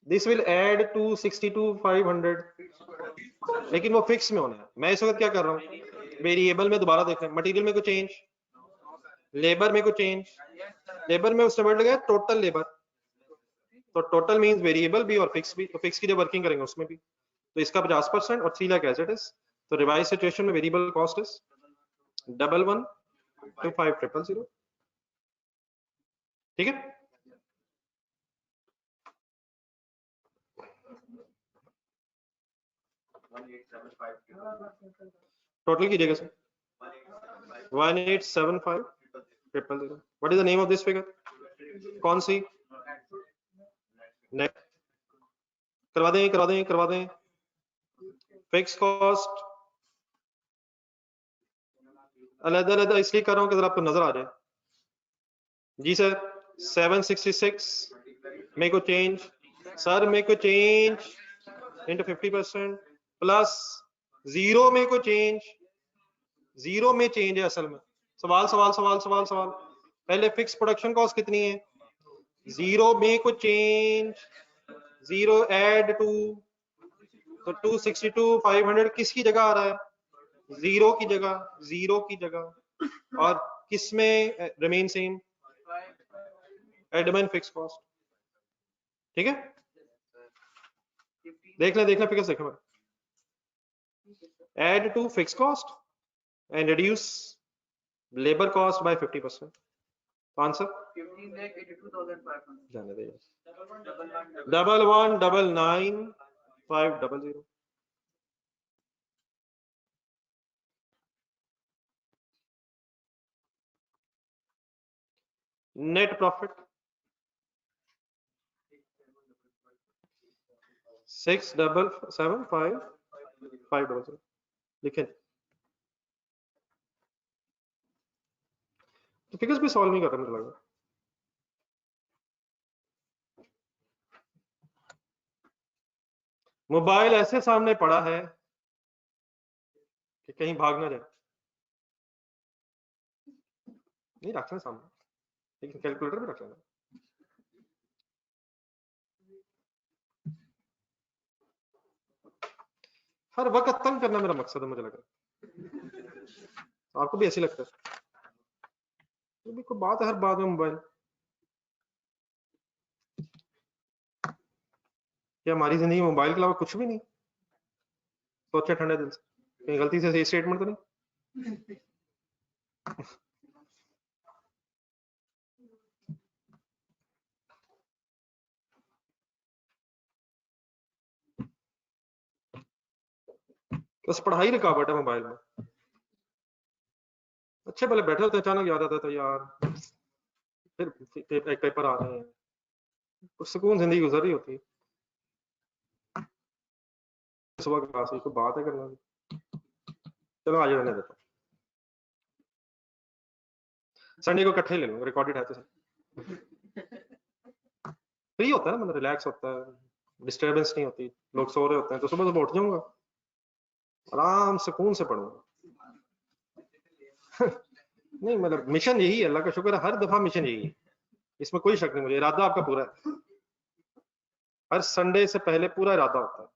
[SPEAKER 1] दिस विल ऐड 262,500 लेकिन वो फिक्स में होना है। मैं इस वक्त क्या कर रहा हूँ वेरिएबल में दोबारा देख रहे हैं। मटेरियल में को चेंज, लेबर में को चेंज, लेबर में उससे वर्ड लगा टोटल लेबर, तो टोटल मींस वेरिएबल भी और फिक्स भी, तो फिक्स की जब वर्किंग करेंगे उसमें भी, तो इसका 50% और 3 लाख एज इट इज। तो रिवाइज सिचुएशन में वेरिएबल कॉस्ट इज 11,125,000। ठीक है, टोटल कीजिएगा sir 1875,000। What is the name of this figure, कौन सी नेट करवा दें। फिक्स कॉस्ट अलग-अलग इसलिए कर रहा हूं कि जरा आपको नजर आ जाए। जी सर 766 मेरे को चेंज, सर मेरे को चेंज इंटू 50% प्लस जीरो में को चेंज, जीरो में चेंज है असल में। सवाल पहले फिक्स प्रोडक्शन कॉस्ट कितनी है, जीरो में को चेंज, जीरो ऐड टू, तो 262,500 किसकी जगह आ रहा है, जीरो की जगह, और किसमें remain same, admin fix cost. ठीक है, देख लें फिगर देखें, add to fix cost and reduce labor cost by 50%. Answer 15,82,500 जाने दे, 11,199,500। नेट प्रॉफिट 6,775,500 लिखें। तो फिगर्स भी सॉल्व नहीं कर रहा मुझे लगा। मोबाइल ऐसे सामने पड़ा है कि कहीं भाग ना जाए, नहीं रखना सामने, लेकिन कैलकुलेटर भी रख लेना। हर वक्त तंग करना मेरा मकसद है, मुझे लग रहा है आपको भी ऐसी लगता है। तो भी कोई बात है हर बात में मोबाइल, क्या हमारी जिंदगी मोबाइल के अलावा कुछ भी नहीं, सोचे ठंडे दिल से, कहीं गलती से सही स्टेटमेंट तो नहीं। बस पढ़ाई रुकावट है मोबाइल में। अच्छे भले बैठे होते अचानक याद आता था यार फिर एक पेपर आ रहे हैं, कुछ सुकून जिंदगी गुजर रही होती है। सुबह क्लास कोई बात है करना, चलो आज रहने देता हूँ, संडे को इकट्ठे ले लूंगा, रिकॉर्डेड है तो फ्री होता है, मतलब रिलैक्स होता है, डिस्टर्बेंस नहीं होती, लोग सो रहे होते हैं, तो सुबह उठ जाऊंगा आराम सुकून से पढ़ूंगा। नहीं मतलब मिशन यही है, अल्लाह का शुक्र है, हर दफा मिशन यही है, इसमें कोई शक नहीं, मुझे इरादा आपका पूरा है। हर संडे से पहले पूरा इरादा होता है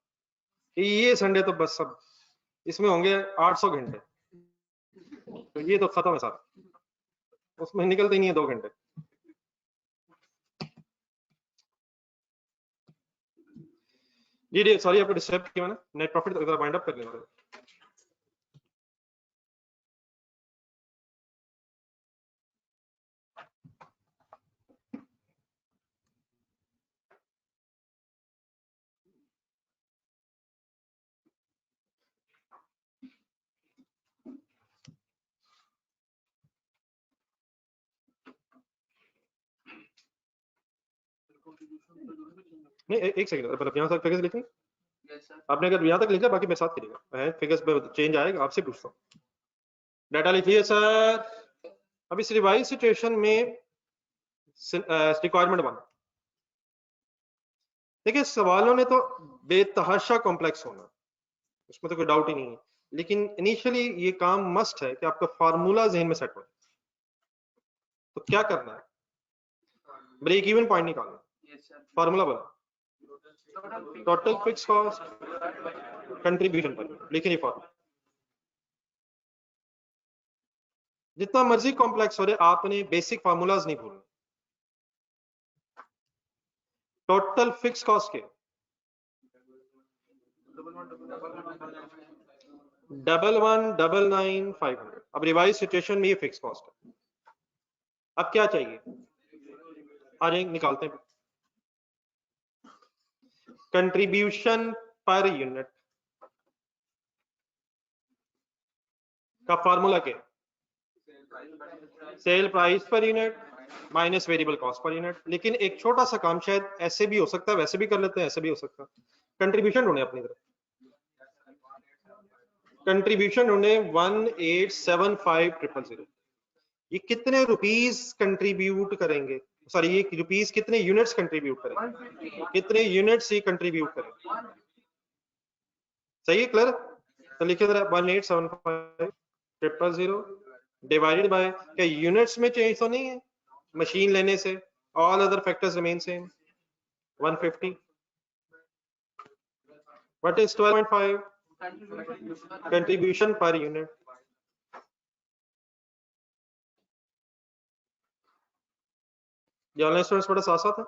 [SPEAKER 1] कि ये संडे तो बस सब इसमें होंगे 800 घंटे, तो ये तो खत्म है सारा, उसमें निकलते ही नहीं है 2 घंटे। जी सॉरी आपको डिस्टर्ब किया मैंने, नेट प्रॉफिट वाइंड अप कर लेंगे। नहीं एक सेकंड, मतलब यहाँ तक फिगर्स लिखें आपने, अगर यहाँ तक लिखा बाकी मैं साथ लिखेगा, फिगर्स पे चेंज आएगा, आपसे पूछता हूँ। डाटा लिखिए सर। अब इस रिवाइज सिचुएशन में रिक्वायरमेंट बना, देखिए सवालों ने तो बेतहाशा कॉम्प्लेक्स होना, उसमें तो कोई डाउट ही नहीं है, लेकिन इनिशियली ये काम मस्ट है कि आपका फार्मूला जहन में सेट हो। तो क्या करना है, ब्रेक इवन पॉइंट निकालना, फार्मूला बना, टोटल फिक्स कॉस्ट कंट्रीब्यूशन पर लिखिए फॉर्मूला। जितना मर्जी कॉम्प्लेक्स हो रहे, आपने बेसिक फार्मूलाज नहीं भूलने। टोटल फिक्स कॉस्ट के 1199,500। अब रिवाइज सिचुएशन में ये फिक्स कॉस्ट है। अब क्या चाहिए, आ जाएंगे निकालते हैं। कंट्रीब्यूशन पर यूनिट का फार्मूला क्या, cell price per unit minus variable cost per unit. लेकिन एक छोटा सा काम शायद ऐसे भी हो सकता है, वैसे भी कर लेते हैं, ऐसे भी हो सकता है। कंट्रीब्यूशन ढूंढे अपनी तरफ, कंट्रीब्यूशन ढूंढे 1875000। ये कितने रुपीस कंट्रीब्यूट करेंगे, सॉरी ये रुपीस कितने यूनिट्स कंट्रीब्यूट करेंगे, कितने यूनिट्स ही कंट्रीब्यूट करेंगे। सही है, क्लियर? तो लिखे जरा 1875000 डिवाइडेड बाय, क्या यूनिट्स में चेंज तो नहीं है मशीन लेने से, all other factors remain same, 150। What is 12.5 contribution per unit. ये ऑनलाइन स्टूडेंट्स बड़ा साथ साथ है।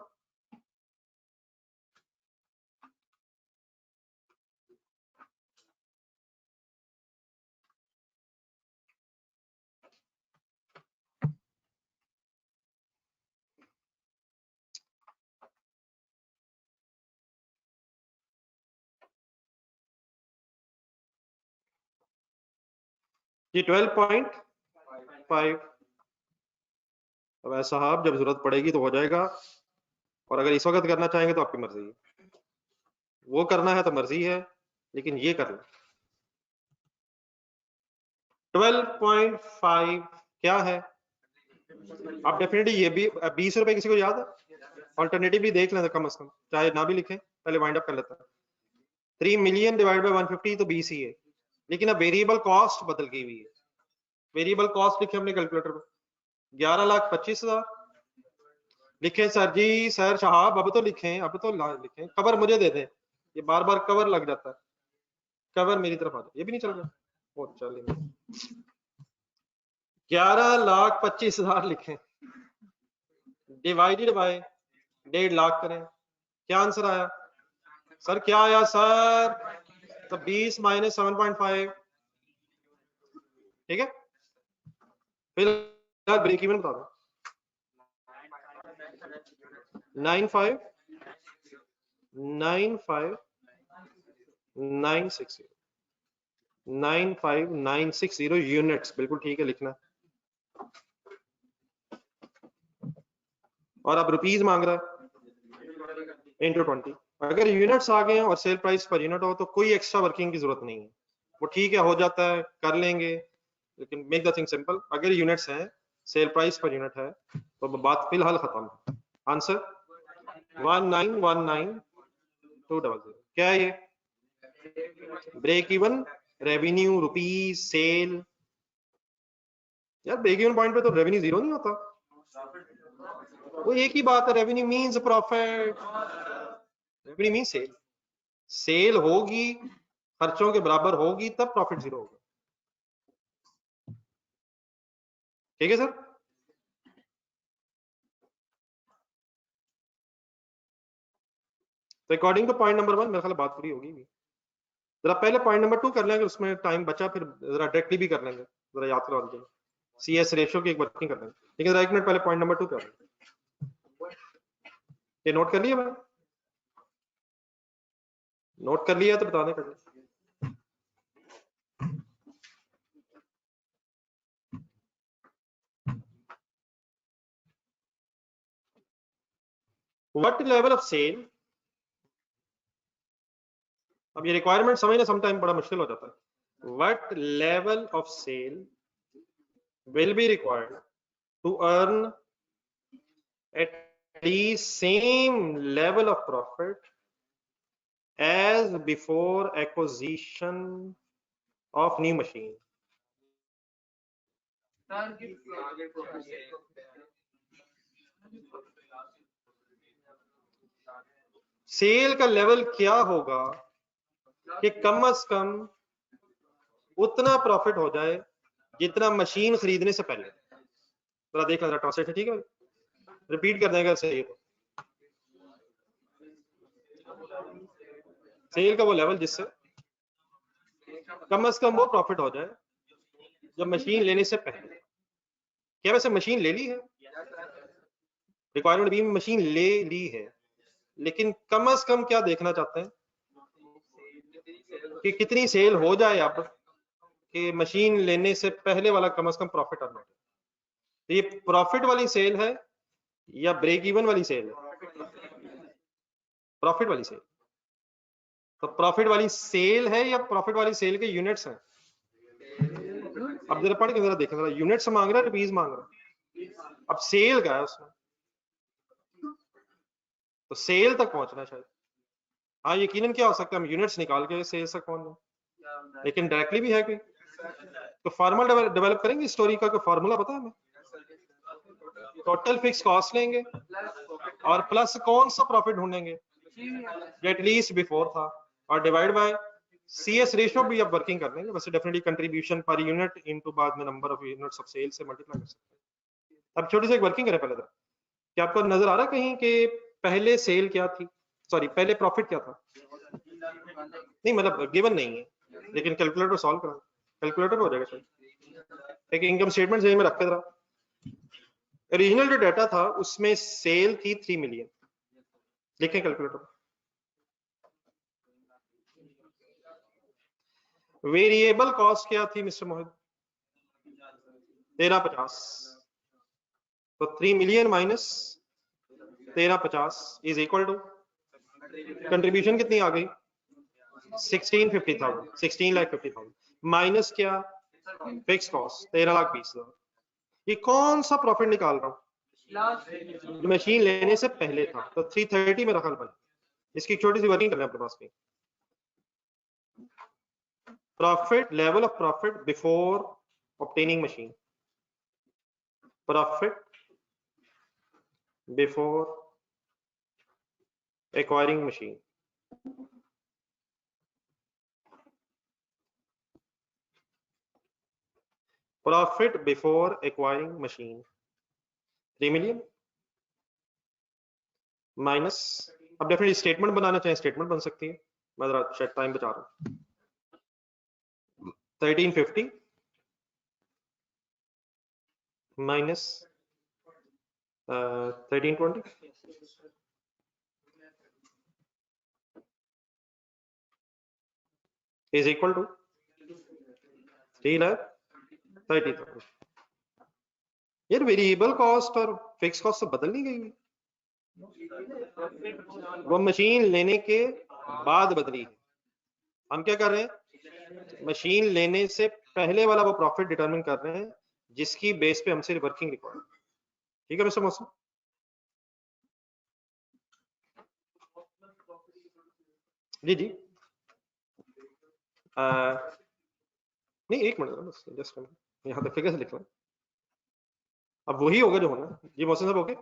[SPEAKER 1] ये 12.5। अब ऐसा साहब जब जरूरत पड़ेगी तो हो जाएगा, और अगर इस वक्त करना चाहेंगे तो आपकी मर्जी है, वो करना है तो मर्जी है, लेकिन ये करना 12.5 क्या है। आप डेफिनेटली ये भी 20 रुपए किसी को याद है, ऑल्टरनेटिव भी देख लें कम से कम, चाहे ना भी लिखें, पहले वाइंड अप कर लेता है। 3 मिलियन डिवाइड बाय 150 तो 20 ही है, लेकिन अब वेरिएबल कॉस्ट बदल गई हुई है। वेरिएबल कॉस्ट लिखे हमने कैलकुलेटर पर 11,25,000 लिखे। सर जी, सर साहब अब तो लिखें, अब तो लिखें, कवर मुझे दे दें, ये बार बार कवर लग जाता है, कवर मेरी तरफ आ जाए, ये भी नहीं चल रहा। ओ चलिए 11,25,000 लिखें, डिवाइडेड बाय 1.5 लाख करें, क्या आंसर आया सर, क्या आया सर, तो 20 माइनस 7.5, ठीक है। फिर ब्रेक इवन बता दो, 95960 यूनिट्स, बिल्कुल ठीक है लिखना। और अब रुपीज मांग रहा है इंटू 20। अगर यूनिट्स आ गए और सेल प्राइस पर यूनिट हो तो कोई एक्स्ट्रा वर्किंग की जरूरत नहीं है, वो ठीक है हो जाता है, कर लेंगे, लेकिन मेक द थिंग सिंपल। अगर यूनिट्स हैं, सेल प्राइस पर यूनिट है, तो बात फिलहाल खत्म। आंसर 1919200। क्या है ये, break even revenue rupees sale. यार ब्रेक इवन पॉइंट पे तो रेवेन्यू जीरो नहीं होता, वो एक ही बात है, revenue means profit, revenue means sale. Sale होगी, खर्चों के बराबर होगी, तब प्रॉफिट जीरो होगा, ठीक है सर। तो अकॉर्डिंग टू पॉइंट नंबर 1 मेरे ख्याल बात पूरी होगी। जरा पहले पॉइंट नंबर 2 कर लेंगे, उसमें टाइम बचा, फिर जरा डायरेक्टली भी कर लेंगे, जरा याद करा दीजिए, CS रेशियो की एक वर्किंग कर लेंगे, लेकिन जरा 1 मिनट पहले पॉइंट नंबर 2 कर लेंगे। ये नोट कर लिया मैंने, नोट कर लिया तो बता दें कर। व्हाट लेवल ऑफ सेल, अब ये रिक्वायरमेंट समझना समटाइम बड़ा मुश्किल हो जाता है। What level of sale will be required to earn at least same level of profit as before acquisition of new machine. Sale का लेवल क्या होगा कि कम से कम उतना प्रॉफिट हो जाए जितना मशीन खरीदने से पहले। जरा देख लेना ट्रांसलेट है, ठीक है, रिपीट कर देंगे सही तो। सेल का वो लेवल जिससे कम से कम वो प्रॉफिट हो जाए जब मशीन लेने से पहले। क्या वैसे मशीन ले ली है, रिक्वायरमेंट बी में मशीन ले ली है, लेकिन कम से कम क्या देखना चाहते हैं कि कितनी सेल हो जाए अब कि मशीन लेने से पहले वाला कम से कम प्रॉफिट अर्न हो जाए। तो ये प्रॉफिट वाली सेल है या ब्रेक इवन वाली सेल है? प्रॉफिट वाली सेल। तो प्रॉफिट वाली सेल है या प्रॉफिट वाली सेल के यूनिट्स हैं? अब जरा पढ़ के जरा देखें, जरा यूनिट्स मांग रहा है, रुपीज मांग रहा है। अब सेल का है उसमें, तो सेल तक पहुंचना शायद। हाँ यकीनन क्या हो सकता है, हम यूनिट्स निकाल के सेल तक पहुंच जाए, लेकिन डायरेक्टली भी है कोई तो फॉर्मूला डेवलप करेंगे स्टोरी का, कोई फॉर्मूला पता है हमें? टोटल फिक्स कॉस्ट लेंगे और प्लस कौन सा प्रॉफिट ढूंढेंगे एटलीस्ट बिफोर था, और डिवाइड बाय CS रेशियो भी अब वर्किंग कर लेंगे। वैसे definitely contribution per unit into बाद में number of units of sale से मल्टीप्लाई कर सकते हैं। अब छोटी सी एक वर्किंग करें पहले तो। क्या आपको नजर आ रहा है कहीं कि पहले सेल क्या थी, सॉरी पहले प्रॉफिट क्या था? नहीं मतलब गिवन नहीं है, लेकिन कैलकुलेटर सॉल्व करा, कैलकुलेटर हो जाएगा शायद। एक इनकम स्टेटमेंट में रख के जरा, ओरिजिनल जो डाटा था उसमें सेल थी 3 मिलियन, लिखें कैलकुलेटर। वेरिएबल कॉस्ट क्या थी मिस्टर मोहित? 1350। तो 3 million minus 1350 is equal to contribution कितनी आ गई? 16,50,000 माइनस क्या? Fix cost 13,20,000। ये कौन सा प्रॉफिट निकाल रहा हूं? जो मशीन लेने से पहले था, तो 330 में रखा भाई। इसकी छोटी सी वर्किंग करना है अपने पास में। Profit, level of profit before obtaining machine, profit before acquiring machine. Profit before acquiring machine 3 million minus, अब डेफिनेटली स्टेटमेंट बनाना चाहे स्टेटमेंट बन सकती है, मैं जरा शायद टाइम बचा रहा हूं। 1350 माइनस 1320 is equal to 3,30,000। यार वेरिएबल कॉस्ट और फिक्स कॉस्ट तो बदल नहीं गई हुई, वो मशीन लेने के बाद बदली है। हम क्या कर रहे हैं, मशीन लेने से पहले वाला वो प्रॉफिट डिटरमिन कर रहे हैं जिसकी बेस पे हमसे वर्किंग रिक्वायर्ड। ठीक है मिस्टर मौसम? जी जी नहीं एक मिनट बस, जस्ट यहाँ तक फिगर से लिख रहा हूँ। अब वही होगा जो होना। जी मौसम साहब ओके?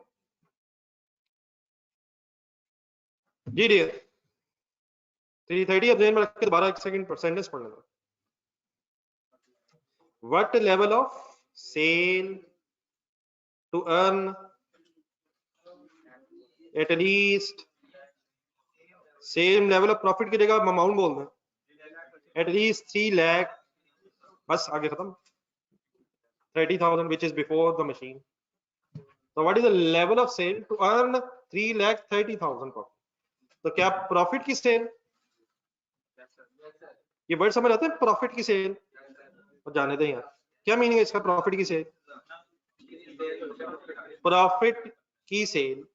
[SPEAKER 1] जी डियर 330 अब जेन में रख के 12 सेकंड सेंटेंस पढ़ लेना। What level of sale to earn at least, same level of profit की जगह अमाउंट बोल दें, एट लीस्ट 3 लाख, बस आगे खत्म। 30,000 which is before the machine. So what is the level of sale to earn 3,30,000 profit? तो क्या प्रॉफिट की सेल, ये वर्ड समझ आते हैं प्रॉफिट की सेल? और जाने दें यार, क्या मीनिंग है इसका प्रॉफिट की सेल? प्रॉफिट की सेल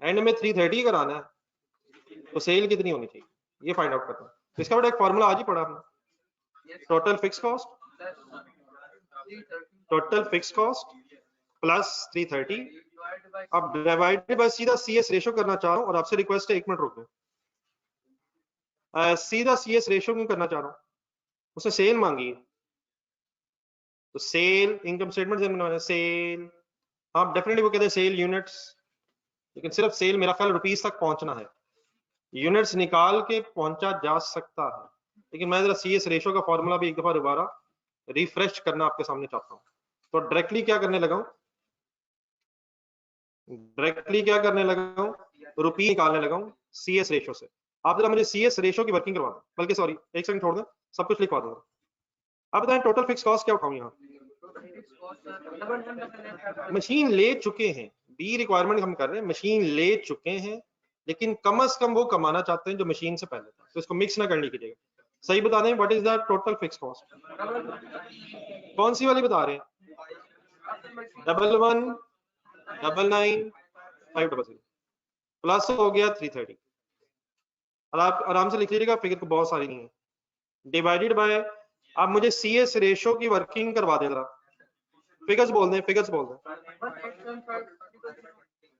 [SPEAKER 1] एंड में 330 कराना है तो सेल कितनी होनी चाहिए, ये फाइंड आउट करना है। इसका बड़ा एक फॉर्मूला आज ही पढ़ा हमने, टोटल फिक्स कॉस्ट प्लस 330, अब डिवाइडेड बाय सीधा CS रेशो करना चाह रहा हूँ, और आपसे रिक्वेस्ट है 1 मिनट रुक सीधा CS रेशो क्यों करना चाह रहा हूँ, उसने सेल मांगी है तो सेल इनकम स्टेटमेंट से बनवाना है सेल, आप डेफिनेटली वो कहते हैं सेल यूनिट्स, लेकिन सिर्फ सेल मेरा ख्याल रुपीस तक पहुंचना है, यूनिट्स निकाल के पहुंचा जा सकता है, लेकिन मैं जरा CS रेशो का फॉर्मूला भी एक दफा दोबारा रिफ्रेश करना आपके सामने चाहता हूँ। तो डायरेक्टली क्या करने लगा हूँ, रुपये निकालने लगा हूँ CS रेशो से। आप जरा मुझे CS रेशो की वर्किंग करवा दें, बल्कि सॉरी एक सेकंड छोड़ दें, सब कुछ लिखवा दूंगा। आप बताएं टोटल फिक्स कॉस्ट क्या उठाऊं, यहाँ मशीन ले चुके हैं, बी रिक्वायरमेंट हम कर रहे हैं, मशीन ले चुके हैं, लेकिन कम से कम वो कमाना चाहते हैं जो मशीन से पहले था, तो इसको मिक्स ना करनी कीजिएगा। सही बता दें, what is the total fix cost, कौन सी वाली बता रहे हैं, 11,99500 प्लस हो गया 330, और आप आराम से लिख लीजिएगा, फिगर को बहुत सारी नहीं है, डिवाइडेड बाय, आप मुझे CS रेशो की वर्किंग करवा दें जरा, फिगर्स बोल दें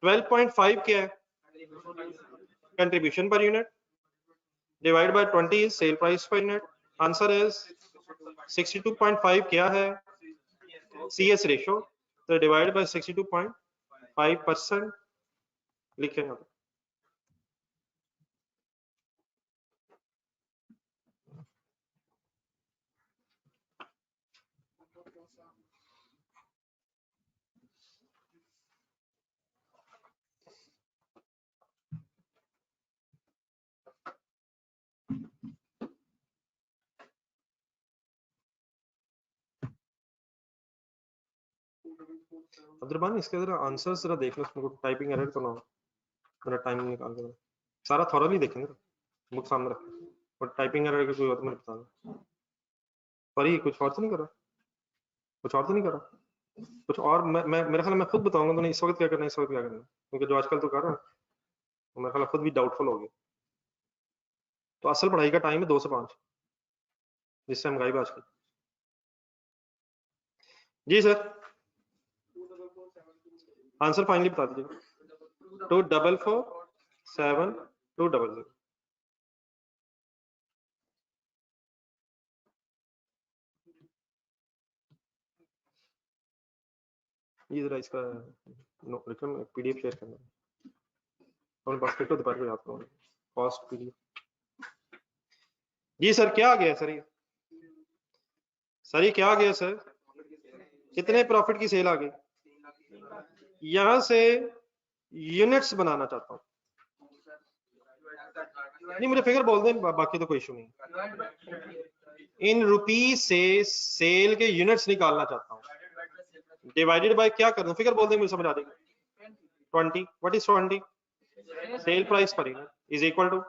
[SPEAKER 1] 12.5 क्या है contribution per unit, divide by 20 is cell price per unit, answer is 62.5 क्या है CS रेशो, तो डिवाइड बाय 62.5% लिखेंगे। अब्दुलरहमान इसके जरा आंसर जरा देख लो, उसमें टाइपिंग एरर तो ना हो, मेरा टाइम निकाल के सारा थॉरली देखेंगे, बुक सामने रख और टाइपिंग एरर की कोई बात मैं बता दूं, पर ही कुछ और तो नहीं कर रहा, कुछ और तो नहीं कर रहा, कुछ और मैं मेरा ख्याल मैं खुद बताऊंगा तो नहीं, इस वक्त क्या करना है, इस वक्त क्या करना है, क्योंकि जो आजकल तो कर रहा है तो मेरा ख्याल खुद भी डाउटफुल हो गया। तो असल पढ़ाई का टाइम है 2 से 5, जिससे हम गायब आजकल। जी सर, आंसर फाइनली बता दीजिए, 2447200। ये जरा इसका PDF शेयर करना, और बस फिर तो दोपहर को याद करूंगा, कॉस्ट PDF। जी सर क्या आ गया सर, ये क्या आ गया सर, कितने प्रॉफिट की सेल आ गई, यहां से यूनिट्स बनाना चाहता हूं, नहीं मुझे फिगर बोल दें, बाकी तो कोई इशू नहीं, इन रुपीस से सेल के यूनिट्स निकालना चाहता हूं, डिवाइडेड बाय क्या कर दूं, फिगर बोल दें मुझे समझ आ जाएगी, 20, व्हाट इज 20, सेल प्राइस पर unit is equal to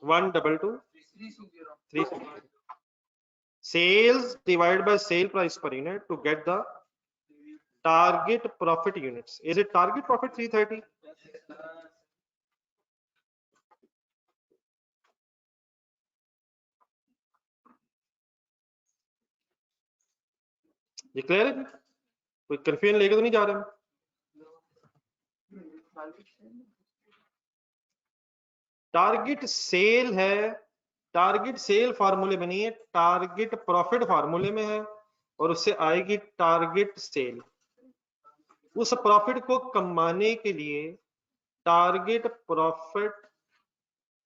[SPEAKER 1] 122,360, sales divided by sale price per unit to get the target profit units. Is it target profit 330? ये क्लियर है, कोई कंफ्यूजन लेके तो नहीं जा रहे हैं, टारगेट सेल है, टारगेट सेल फार्मूले में नहीं है, टारगेट प्रॉफिट फार्मूले में है, और उससे आएगी टारगेट सेल। उस प्रॉफिट को कमाने के लिए, टारगेट प्रॉफिट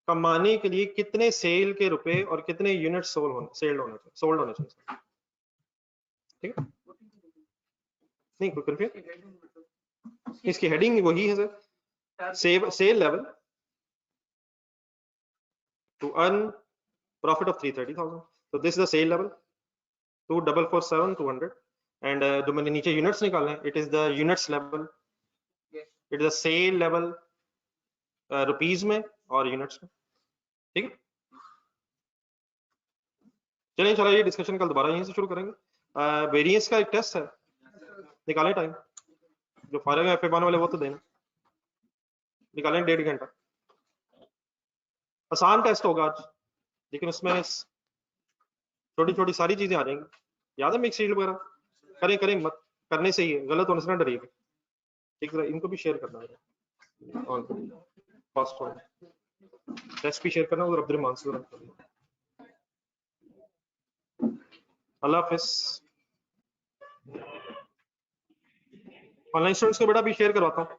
[SPEAKER 1] कमाने के लिए कितने सेल के रुपए और कितने यूनिट सोल्ड होने चाहिए, ठीक है, नहीं कोई कंफ्यूजन, इसकी हेडिंग वही है sir, sale level to earn profit of 330,000, so this is the sale level 2,447,200, and जो मैंने नीचे यूनिट्स निकाले हैं, it is the units level, it is the sale level rupees में और यूनिट्स में, ठीक है। चलिए चलो ये डिस्कशन कल दोबारा यहीं से शुरू करेंगे। वेरिएंस का एक टेस्ट है, निकालें टाइम, जो फारग है F1 वाले वो तो देना। निकालें 1.5 घंटा। आसान टेस्ट होगा आज, लेकिन उसमें छोटी छोटी सारी चीजें आ जाएंगी। याद है मिक्स शील्ड वगैरह? करें करें मत, करने से ही है, गलत होने से ना डरिएगा। ठीक है, इनको भी शेयर करना है ऑन फास्ट वन, टेस्ट भी शेयर करना और अब्दुल मानसूर अल्लाह हाफिज। ऑनलाइन स्टूडेंट्स को बेटा भी शेयर करवाता हूँ।